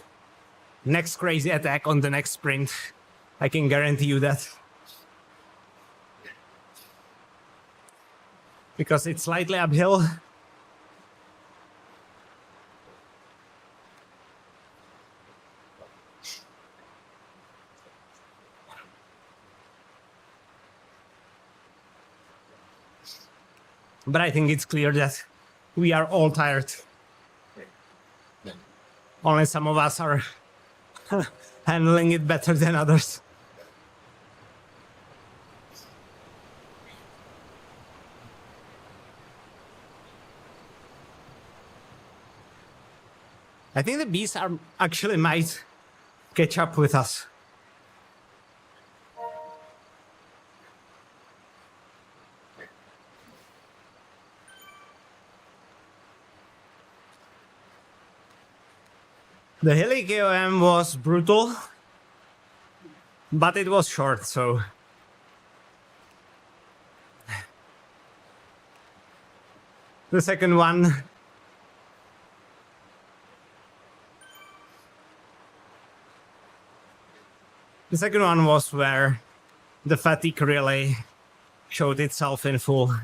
next crazy attack on the next sprint. I can guarantee you that. Because it's slightly uphill. But I think it's clear that we are all tired. Only some of us are handling it better than others. I think the bees are actually might catch up with us. The hilly KOM was brutal, but it was short, so the second one was where the fatigue really showed itself in full.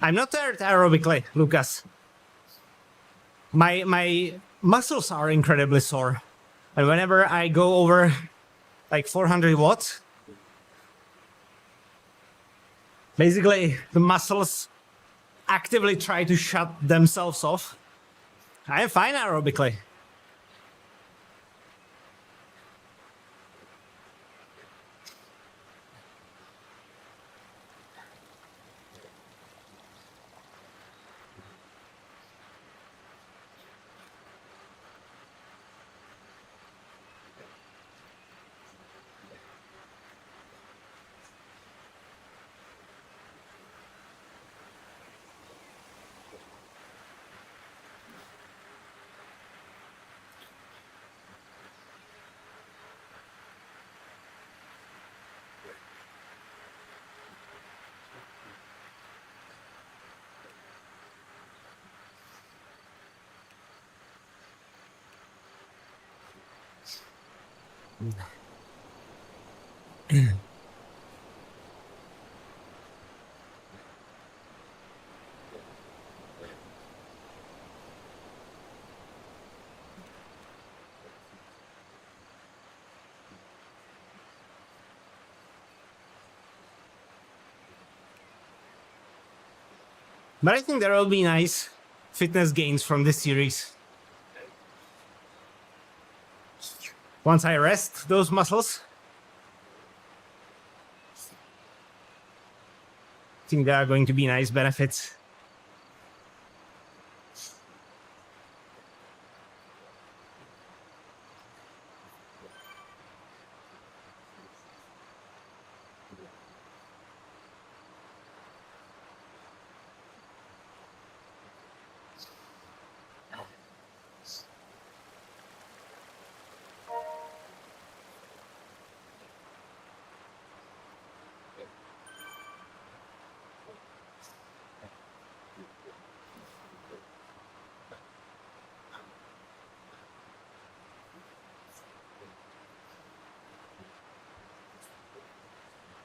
I'm not tired aerobically, Lucas. My muscles are incredibly sore. And whenever I go over like 400 watts, basically the muscles actively try to shut themselves off. I am fine aerobically. But I think there will be nice fitness gains from this series. Once I rest those muscles, I think there are going to be nice benefits.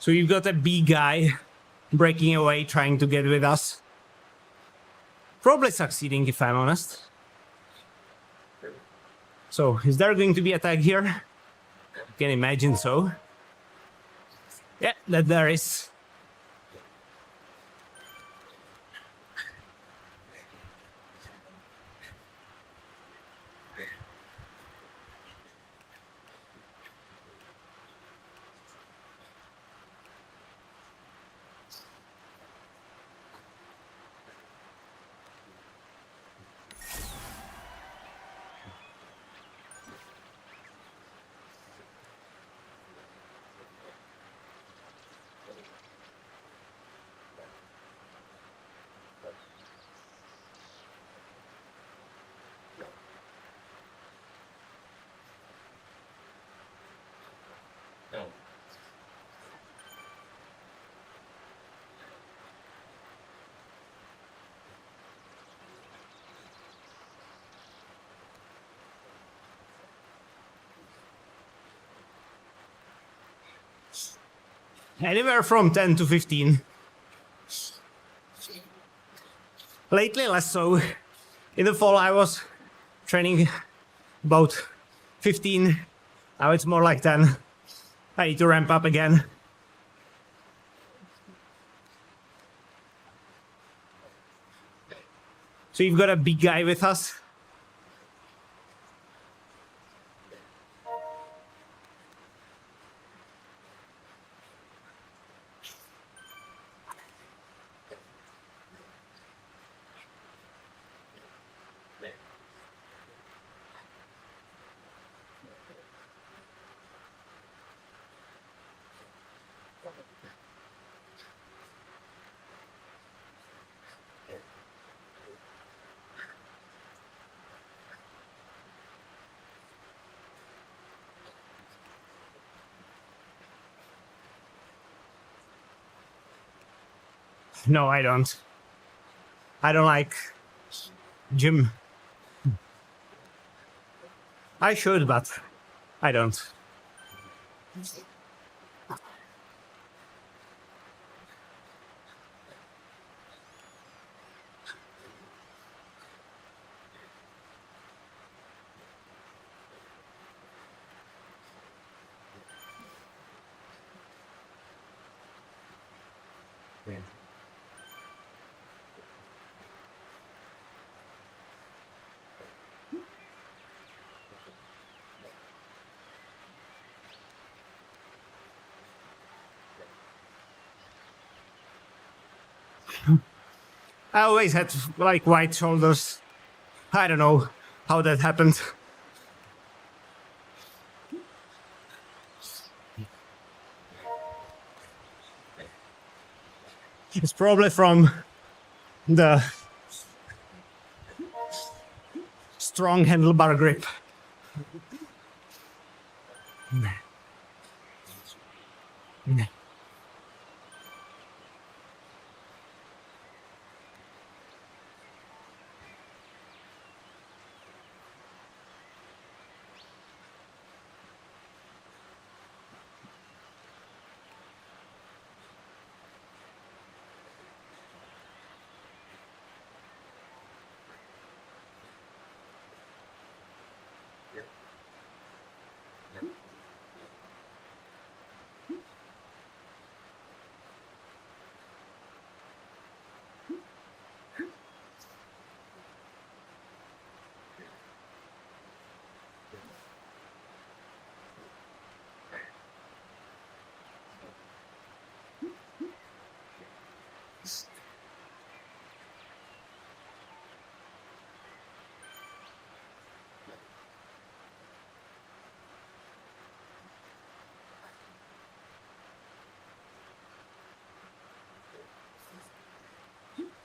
So you've got a B guy breaking away, trying to get with us. Probably succeeding, if I'm honest. So, is there going to be attack here? I can imagine so. Yeah, that there is. Anywhere from 10 to 15. Lately, less so. In the fall, I was training about 15. Now it's more like 10. I need to ramp up again. So you've got a big guy with us. No, I don't. I don't like gym. I should, but I don't. I always had like white shoulders. I don't know how that happened. It's probably from the strong handlebar grip.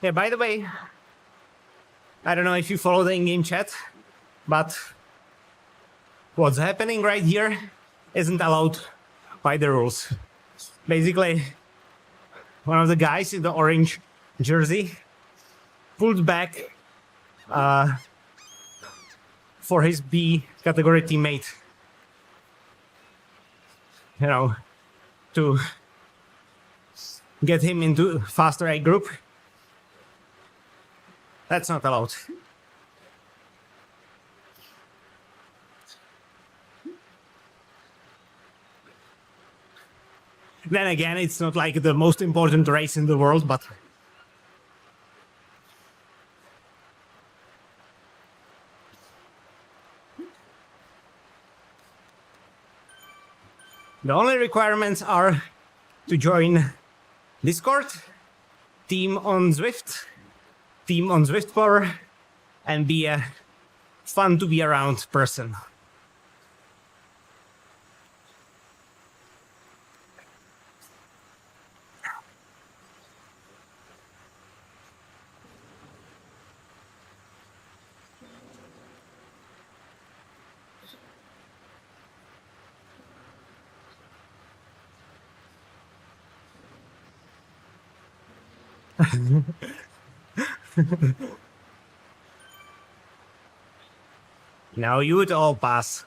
Yeah, by the way, I don't know if you follow the in-game chat, but what's happening right here isn't allowed by the rules. Basically, one of the guys in the orange jersey pulled back for his B category teammate, you know, to get him into faster A group. That's not allowed. Then again, it's not like the most important race in the world, but the only requirements are to join Discord, team on Zwift, team on Zwift Power, and be a fun to be around person. Now you would all pass.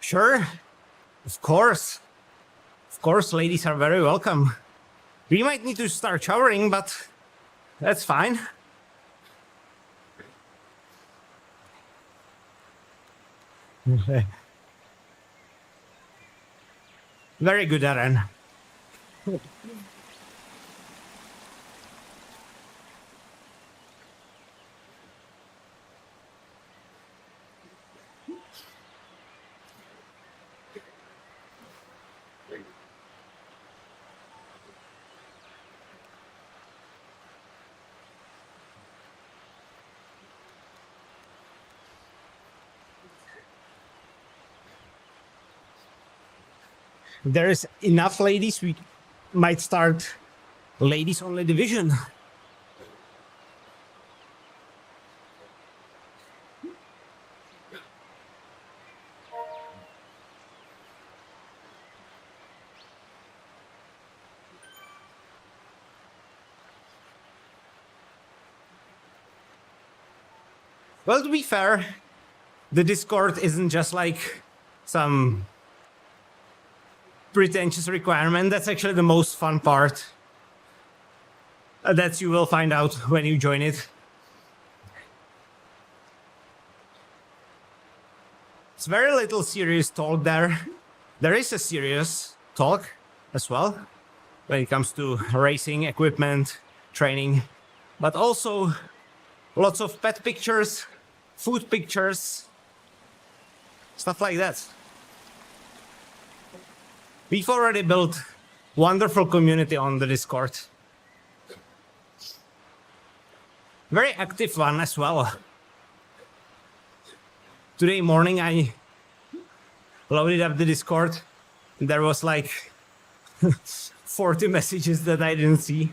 Sure, of course. Of course, ladies are very welcome. We might need to start showering, but that's fine. Very good, Aaron. If there is enough ladies, we might start ladies only division. Well, to be fair, the Discord isn't just like some pretentious requirement. That's actually the most fun part. That you will find out when you join it. It's very little serious talk there. There is a serious talk as well when it comes to racing, equipment, training, but also lots of pet pictures, food pictures, stuff like that. We've already built wonderful community on the Discord. Very active one as well. Today morning I loaded up the Discord. There was like 40 messages that I didn't see.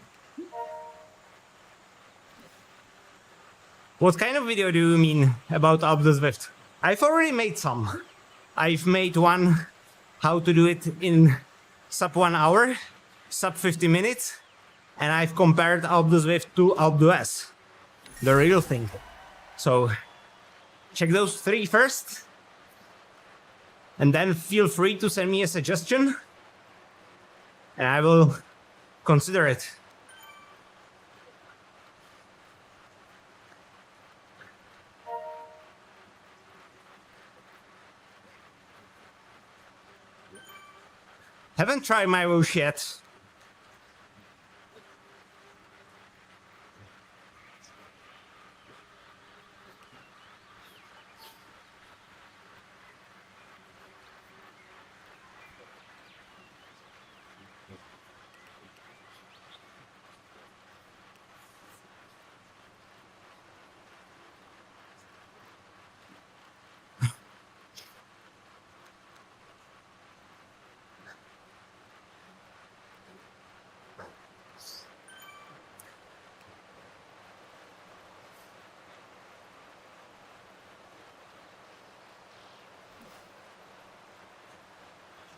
What kind of video do you mean about Up the Zwift? I've already made some. I've made one how to do it in sub 1 hour, sub 50 minutes, and I've compared Up the Zwift to Up the S, the real thing. So check those 3 first, and then feel free to send me a suggestion, and I will consider it. Haven't tried my whoosh yet.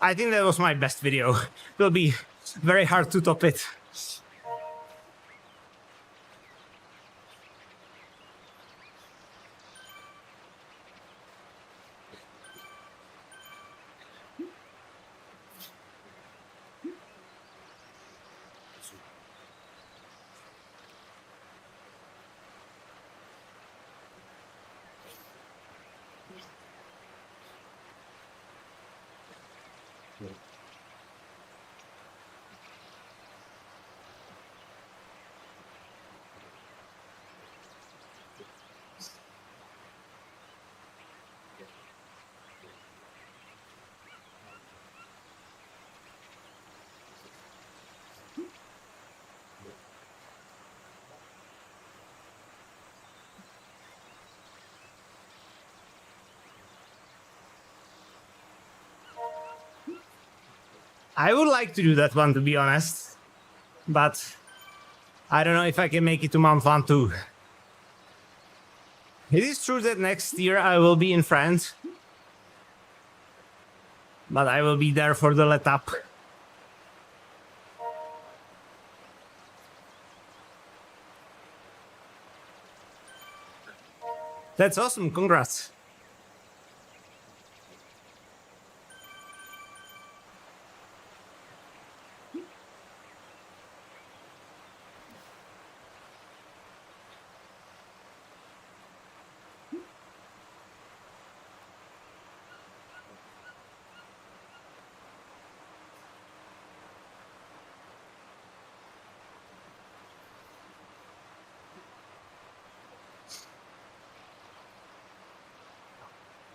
I think that was my best video. It'll be very hard to top it. I would like to do that one, to be honest, but I don't know if I can make it to Mount Ventoux. It is true that next year I will be in France, but I will be there for the l'étape. That's awesome, congrats.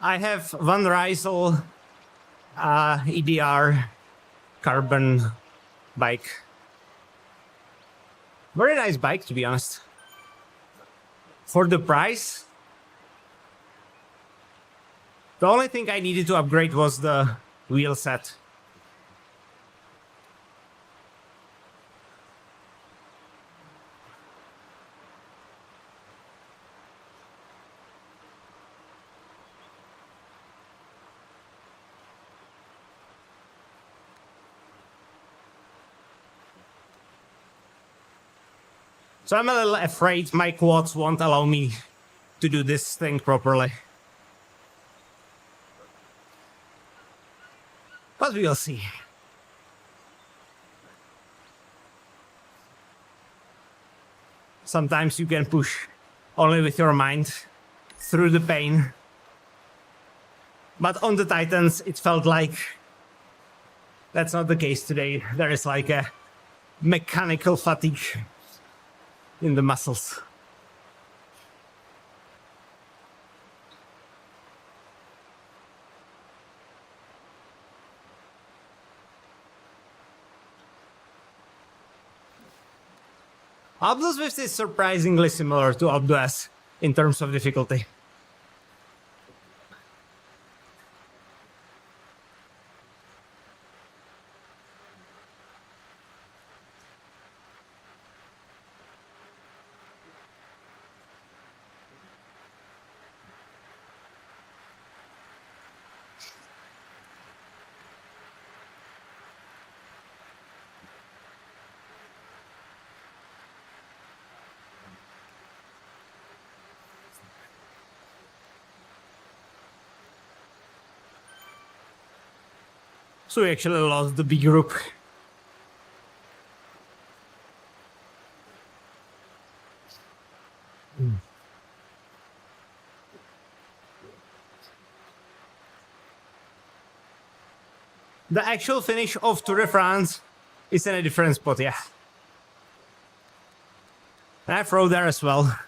I have Van Rysel EDR carbon bike. Very nice bike, to be honest. For the price, the only thing I needed to upgrade was the wheel set. So I'm a little afraid my quads won't allow me to do this thing properly. But we'll see. Sometimes you can push only with your mind through the pain. But on the Titans, it felt like that's not the case today. There is like a mechanical fatigue in the muscles. Obdo Swift is surprisingly similar to Obdo S in terms of difficulty. So we actually lost the B group. The actual finish of Tour de France is in a different spot, yeah. And I've rode there as well.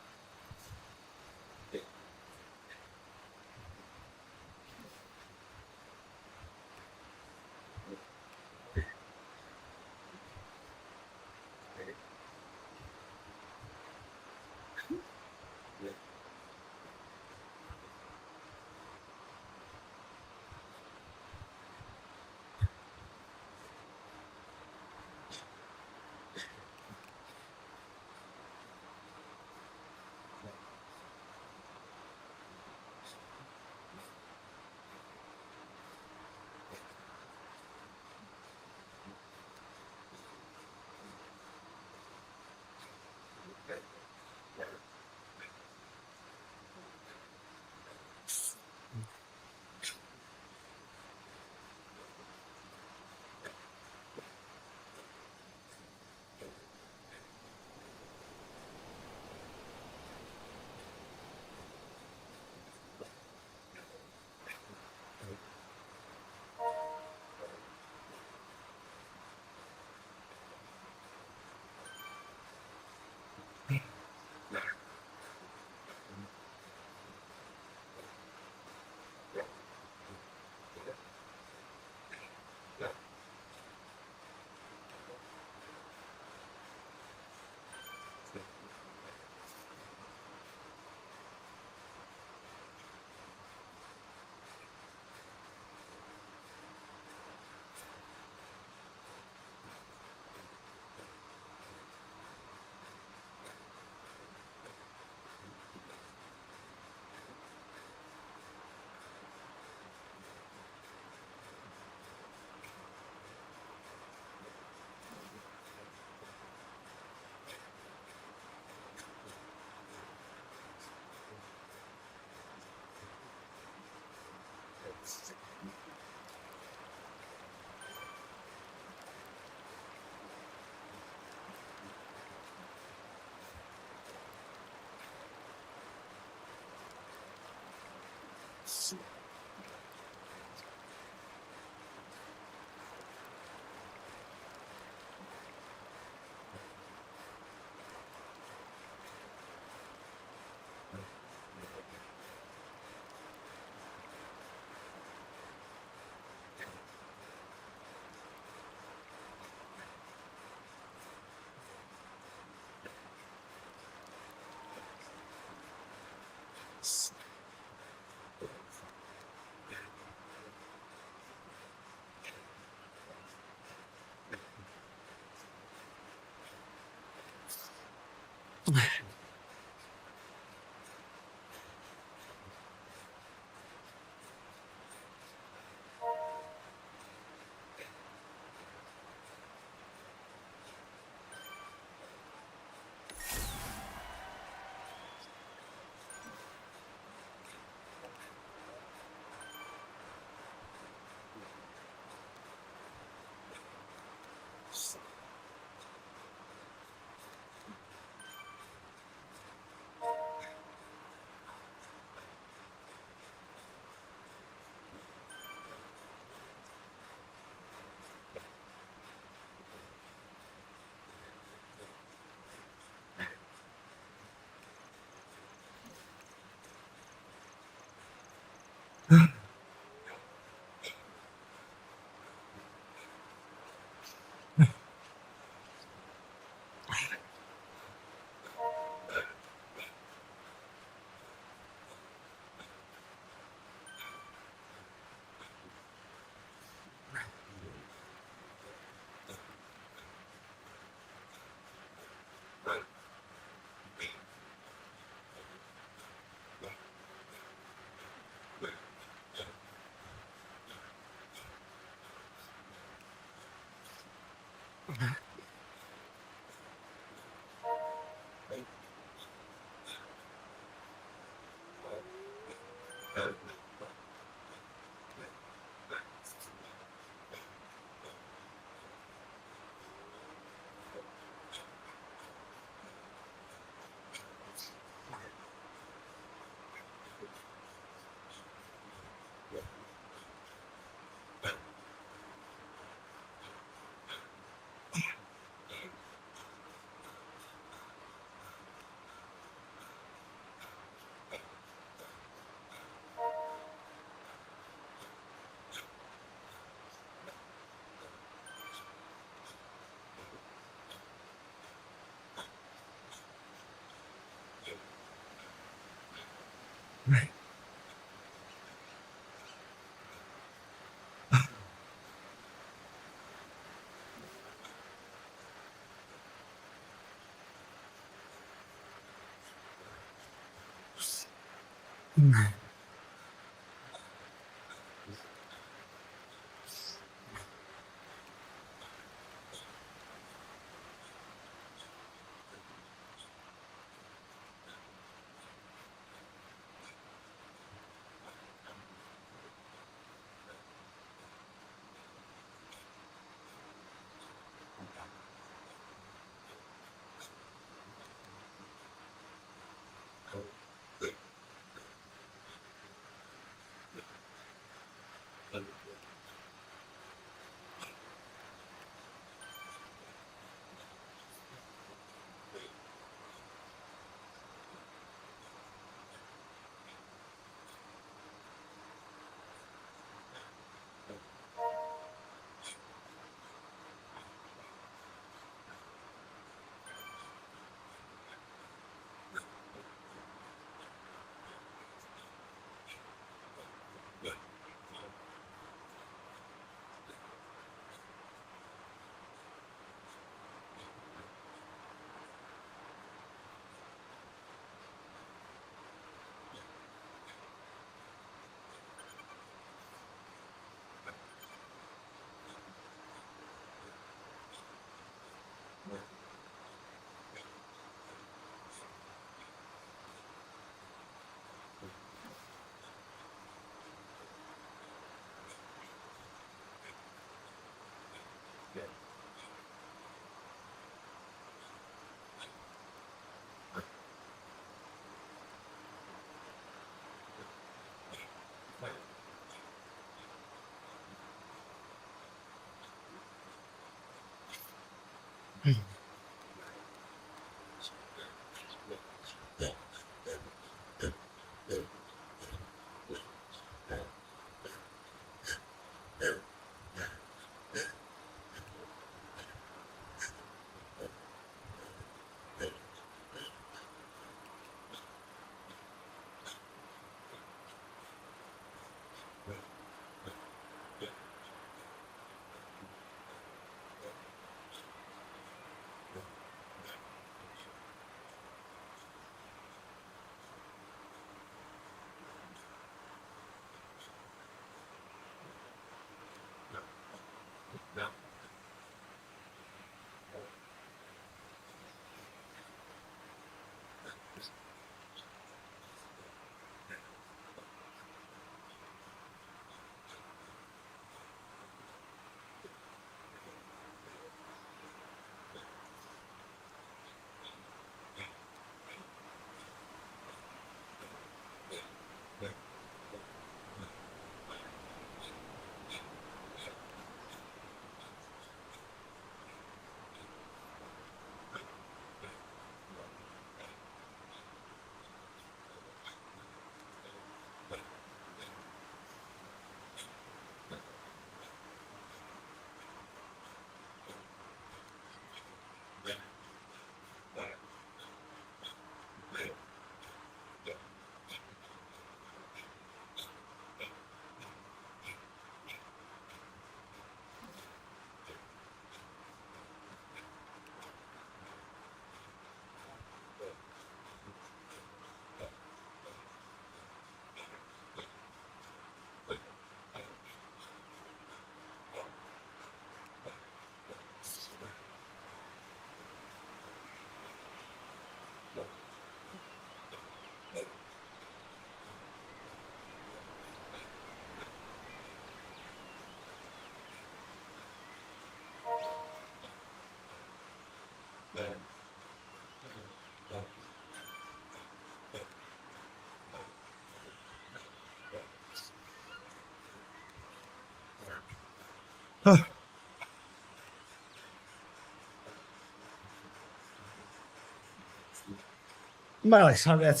My legs are dead.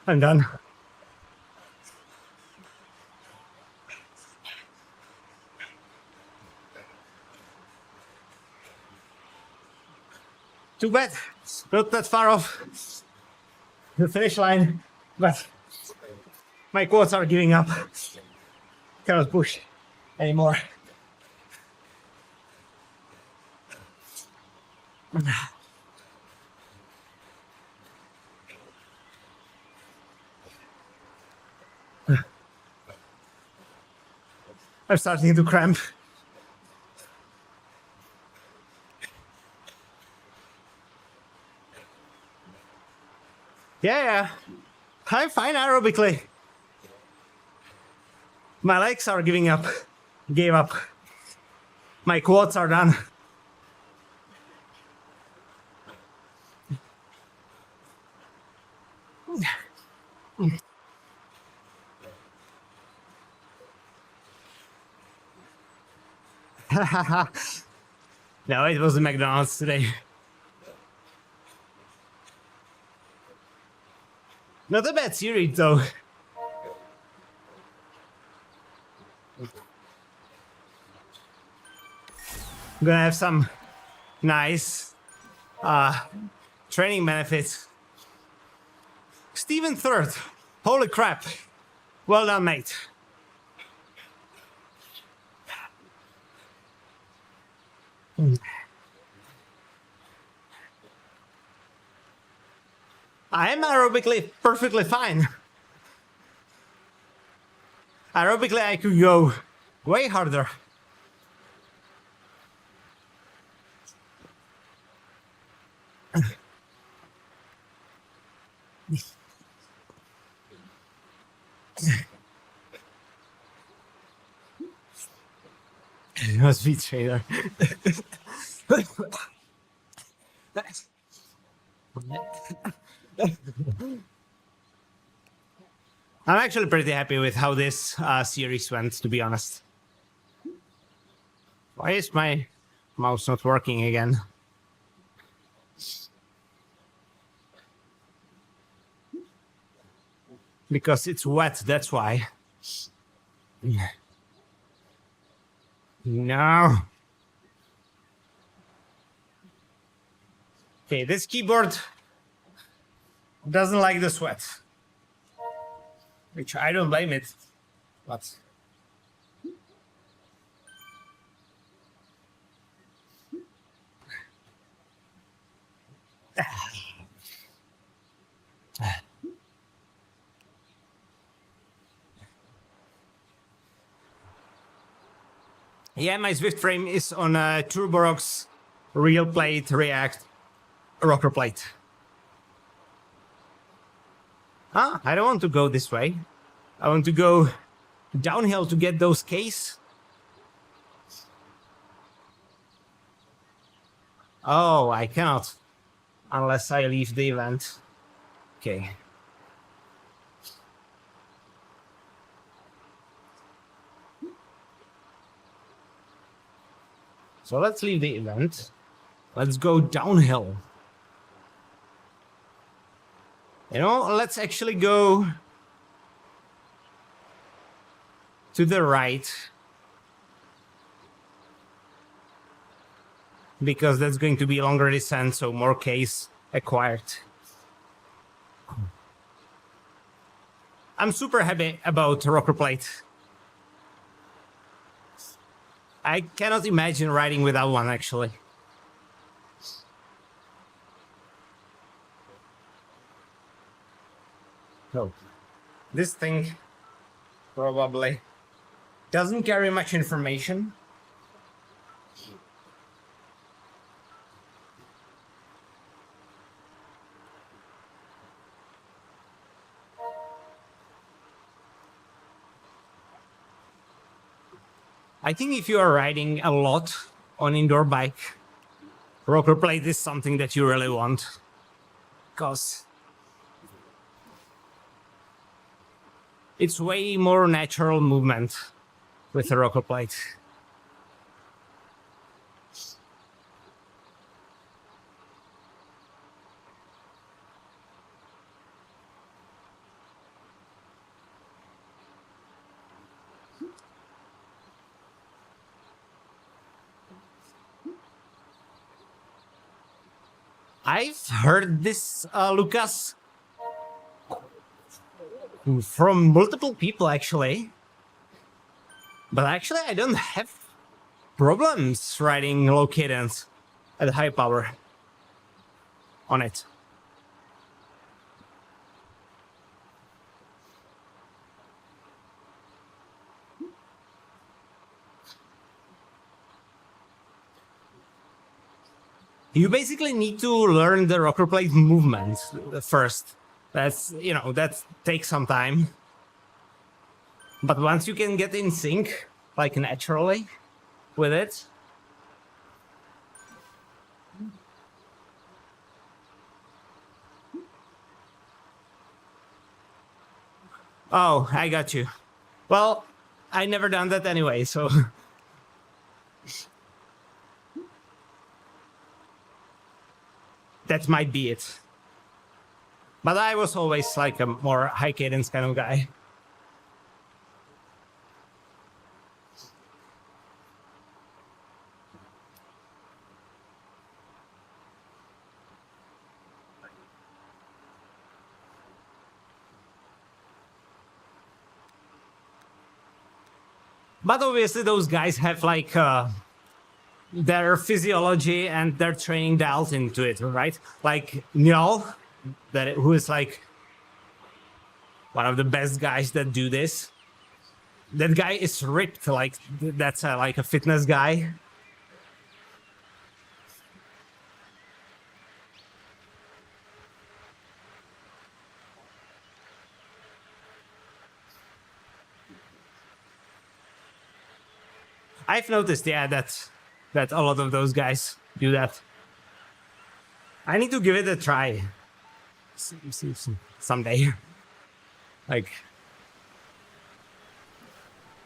I'm done. Too bad. Not that far off the finish line, but my quads are giving up. Cannot push anymore. I'm starting to cramp. Yeah, I'm fine aerobically. My legs are giving up. Gave up. My quads are done. No, it was a McDonald's today. Not a bad series though. I'm gonna have some nice training benefits. Steven third. Holy crap. Well done, mate. I am aerobically perfectly fine. Aerobically, I could go way harder. It was Beat Trader. I'm actually pretty happy with how this series went, to be honest. Why is my mouse not working again? because it's wet, that's why. No. Okay, this keyboard doesn't like the sweat, which I don't blame it, but yeah, my Swift frame is on a Turborox Real Plate React rocker plate. Ah, I don't want to go this way. I want to go downhill to get those Ks. Oh, I cannot unless I leave the event. Okay. So let's leave the event. Let's go downhill. You know, let's actually go to the right, because that's going to be longer descent, so more Ks acquired. I'm super happy about rocker plate. I cannot imagine riding without one, actually. So, this thing probably doesn't carry much information. I think if you are riding a lot on indoor bike, rocker plate is something that you really want, because it's way more natural movement with a rocker plate. I've heard this, Lucas, from multiple people, actually. But actually, I don't have problems riding low cadence at high power on it. You basically need to learn the rocker plate movement first. That's, you know, that takes some time. But once you can get in sync, like naturally, with it. Oh, I got you. Well, I never done that anyway, so. That might be it. But I was always like a more high cadence kind of guy. But obviously those guys have like their physiology and their training dialed into it, right? Like Njal, who is like one of the best guys that do this. That guy is ripped, like that's like a fitness guy. I've noticed, yeah, that a lot of those guys do that. I need to give it a try someday. Like,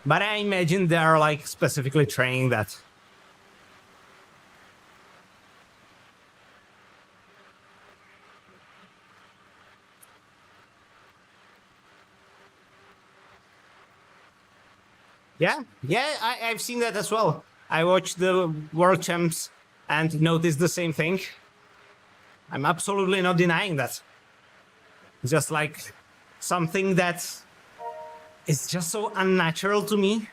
but I imagine they are like specifically training that. Yeah, I've seen that as well. I watched the World Champs and noticed the same thing. I'm absolutely not denying that. Just like something that is just so unnatural to me.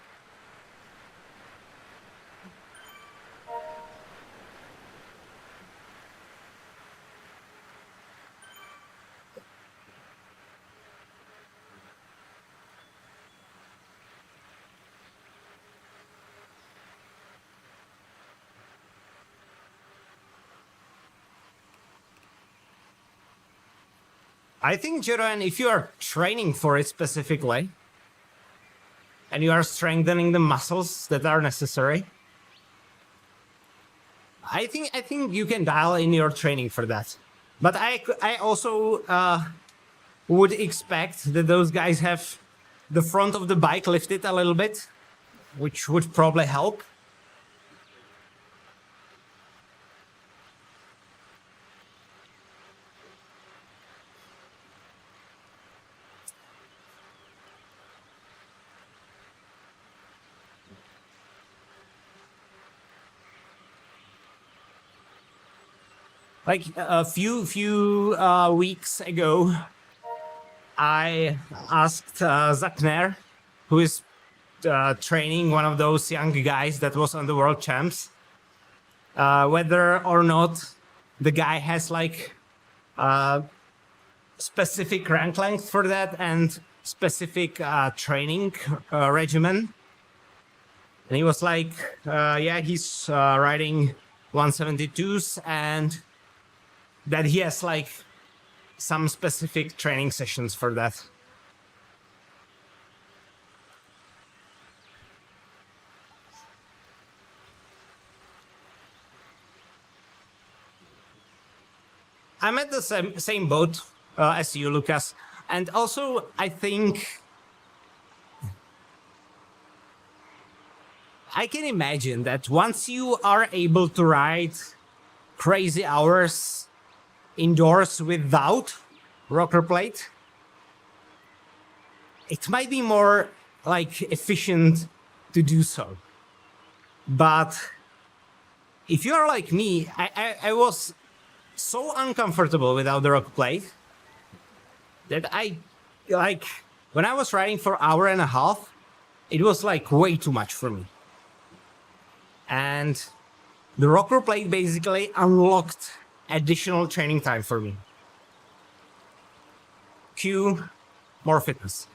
I think, Jeroen, if you are training for it specifically and you are strengthening the muscles that are necessary, I think you can dial in your training for that. But I also would expect that those guys have the front of the bike lifted a little bit, which would probably help. Like a few weeks ago, I asked Zakner, who is training one of those young guys that was on the World Champs, whether or not the guy has like specific rank length for that and specific training regimen. And he was like, yeah, he's riding 172s and that he has like some specific training sessions for that. I'm at the same boat as you, Lucas. And also, I think I can imagine that once you are able to ride crazy hours indoors without rocker plate, it might be more like efficient to do so. But if you are like me, I was so uncomfortable without the rocker plate that I like when I was riding for an hour and a half, it was like way too much for me. And the rocker plate basically unlocked additional training time for me. Cue more fitness.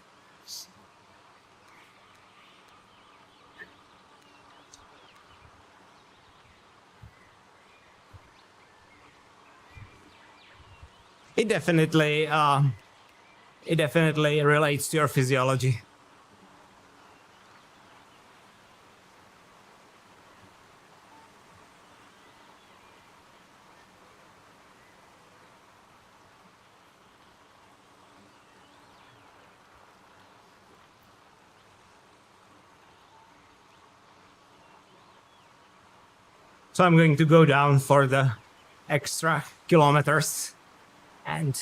It definitely relates to your physiology. So I'm going to go down for the extra kilometers and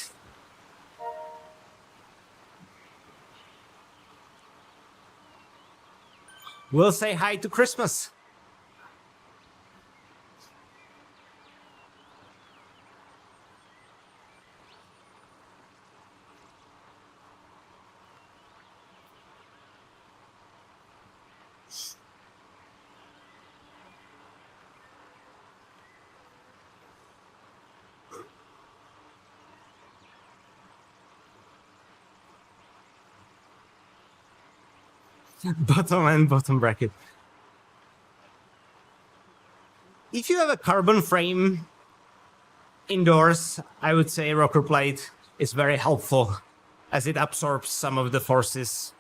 we'll say hi to Christmas. Bottom and bottom bracket. If you have a carbon frame indoors, I would say rocker plate is very helpful as it absorbs some of the forces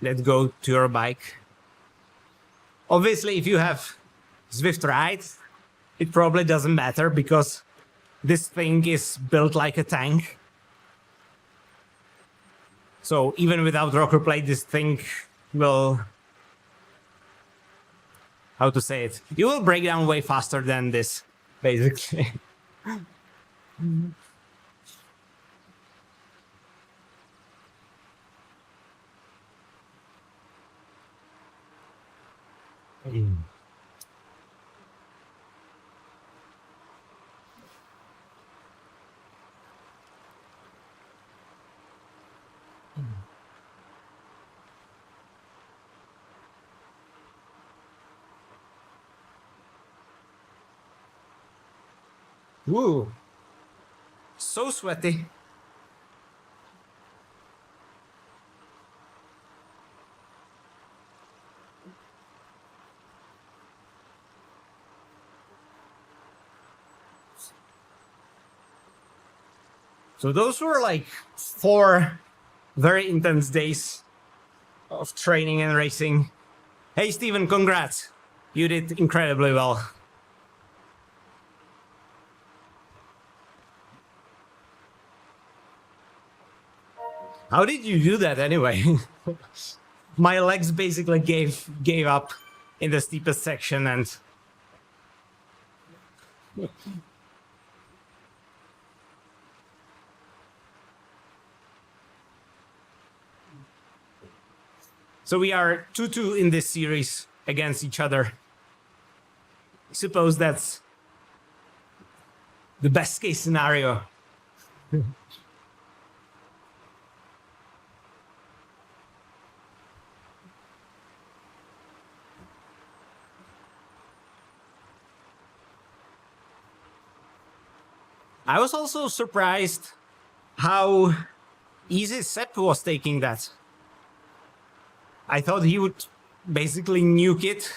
that go to your bike. Obviously, if you have Zwift Ride, it probably doesn't matter because this thing is built like a tank. So even without rocker plate, this thing will, how to say it, you will break down way faster than this, basically. Woo, so sweaty. So those were like 4 very intense days of training and racing. Hey, Steven, congrats. You did incredibly well. How did you do that anyway? My legs basically gave up in the steepest section, and so we are 2-2 in this series against each other. I suppose that's the best case scenario. I was also surprised how easy Sepp was taking that. I thought he would basically nuke it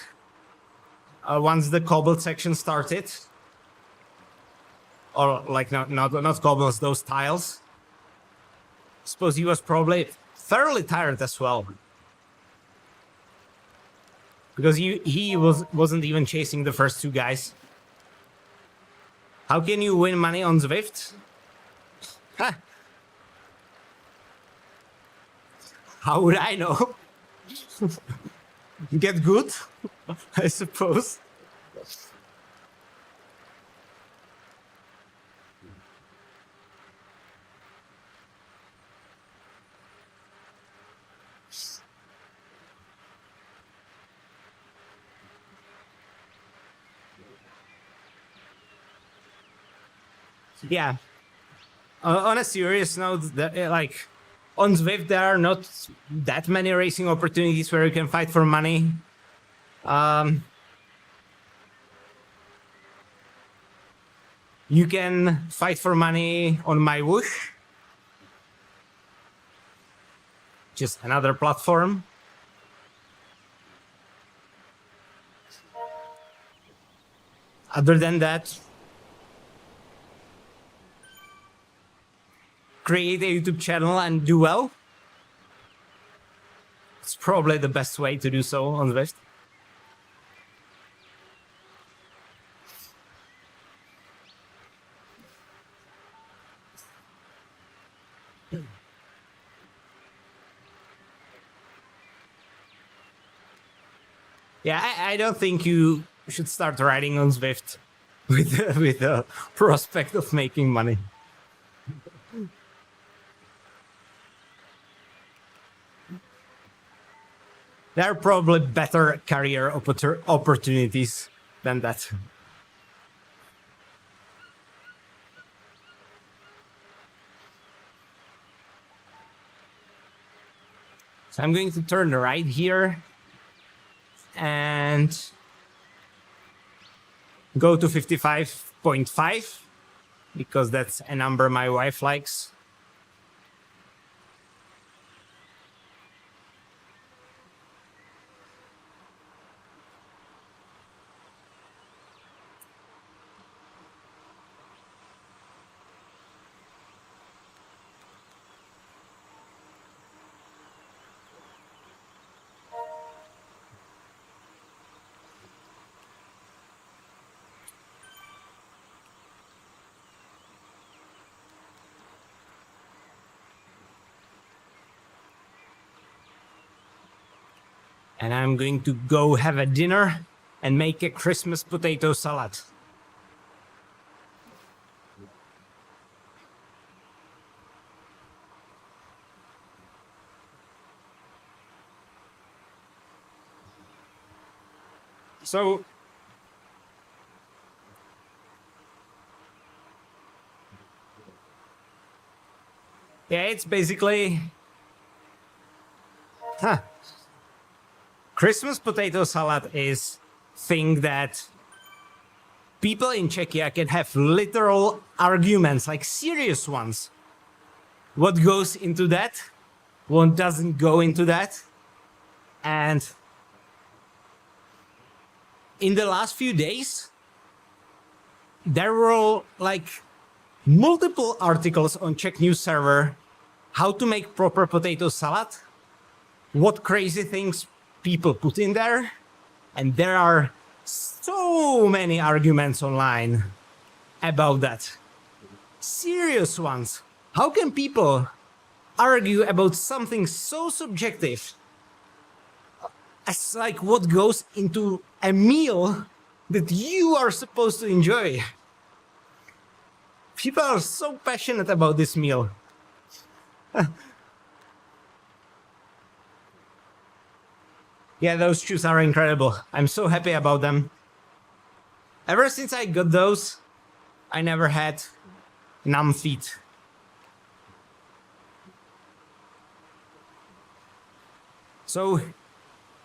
once the cobbled section started. Or like not cobbles, those tiles. Suppose he was probably thoroughly tired as well. Because he wasn't even chasing the first 2 guys. How can you win money on Zwift? Huh. How would I know? Get good, I suppose. Yeah. On a serious note, like on Zwift, there are not that many racing opportunities where you can fight for money. You can fight for money on my Whoosh, just another platform. Other than that, create a YouTube channel and do well. It's probably the best way to do so on Zwift. Yeah, I don't think you should start riding on Zwift with the prospect of making money. There are probably better career opportunities than that. So I'm going to turn right here and go to 55.5 because that's a number my wife likes. And I'm going to go have a dinner and make a Christmas potato salad. So yeah, it's basically Christmas potato salad is thing that people in Czechia can have literal arguments, like serious ones. What goes into that? What doesn't go into that? And in the last few days, there were like multiple articles on Czech news server how to make proper potato salad, what crazy things people put in there, and there are so many arguments online about that. Serious ones. How can people argue about something so subjective as like what goes into a meal that you are supposed to enjoy? People are so passionate about this meal. Yeah, those shoes are incredible. I'm so happy about them. Ever since I got those, I never had numb feet. So,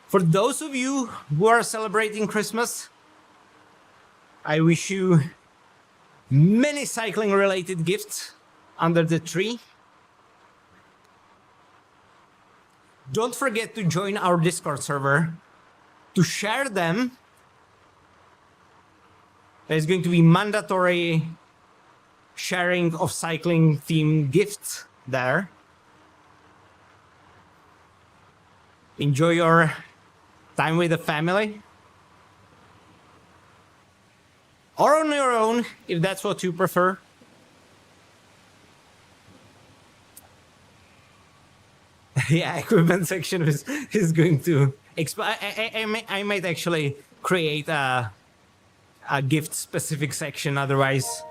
for those of you who are celebrating Christmas, I wish you many cycling related gifts under the tree. Don't forget to join our Discord server to share them. There's going to be mandatory sharing of cycling themed gifts there. Enjoy your time with the family. Or on your own, if that's what you prefer. Yeah, equipment section is going to I might actually create a gift specific section, otherwise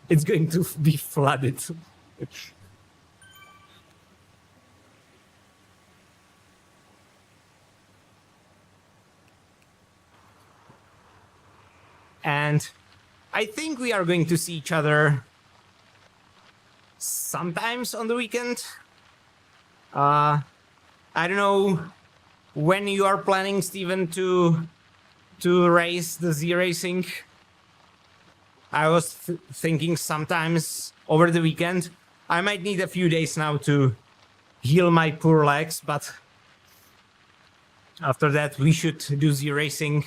it's going to be flooded. And I think we are going to see each other sometimes on the weekend. I don't know when you are planning, Steven, to race the Z Racing. I was thinking sometimes over the weekend. I might need a few days now to heal my poor legs, but after that we should do Z Racing.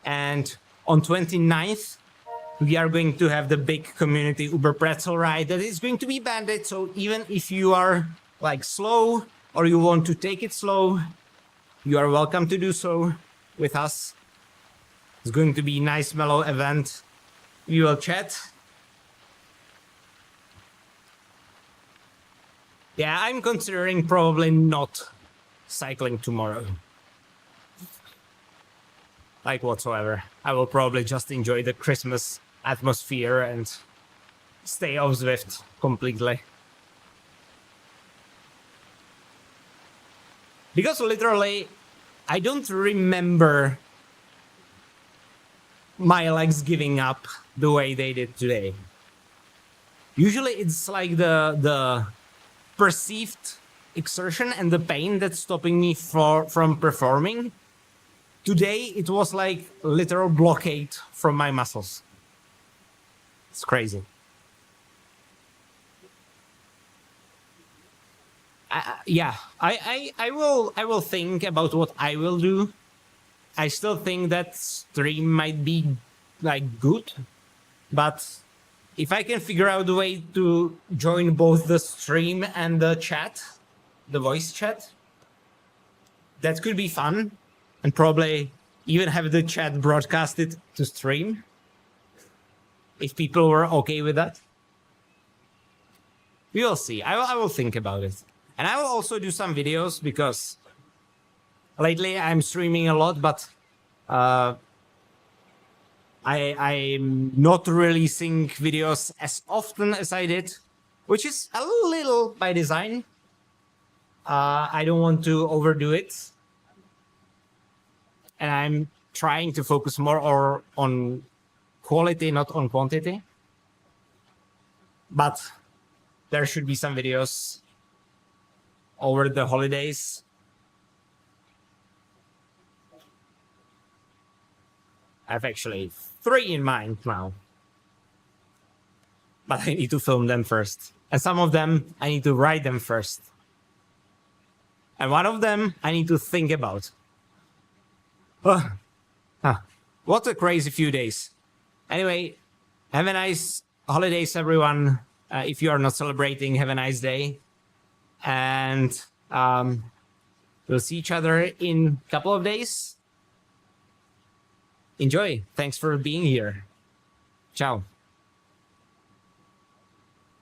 And on 29th, we are going to have the big community Uber Pretzel ride that is going to be banded. So even if you are like slow or you want to take it slow, you are welcome to do so with us. It's going to be a nice mellow event. We will chat. Yeah, I'm considering probably not cycling tomorrow. Like whatsoever. I will probably just enjoy the Christmas atmosphere and stay off Zwift completely. Because literally, I don't remember my legs giving up the way they did today. Usually it's like the perceived exertion and the pain that's stopping me from performing. Today, it was like literal blockade from my muscles. It's crazy. I will think about what I will do. I still think that stream might be like good, but if I can figure out a way to join both the stream and the chat, the voice chat, that could be fun. And probably even have the chat broadcasted to stream, if people were okay with that. We will see. I will think about it. And I will also do some videos, because lately I'm streaming a lot, but I'm not releasing videos as often as I did, which is a little by design. I don't want to overdo it. and I'm trying to focus more on quality, not on quantity. But there should be some videos over the holidays. I have actually 3 in mind now. But I need to film them first. And some of them, I need to write them first. And one of them, I need to think about. What a crazy few days. Anyway, have a nice holidays, everyone. If you are not celebrating, have a nice day. And we'll see each other in a couple of days. Enjoy. Thanks for being here. Ciao.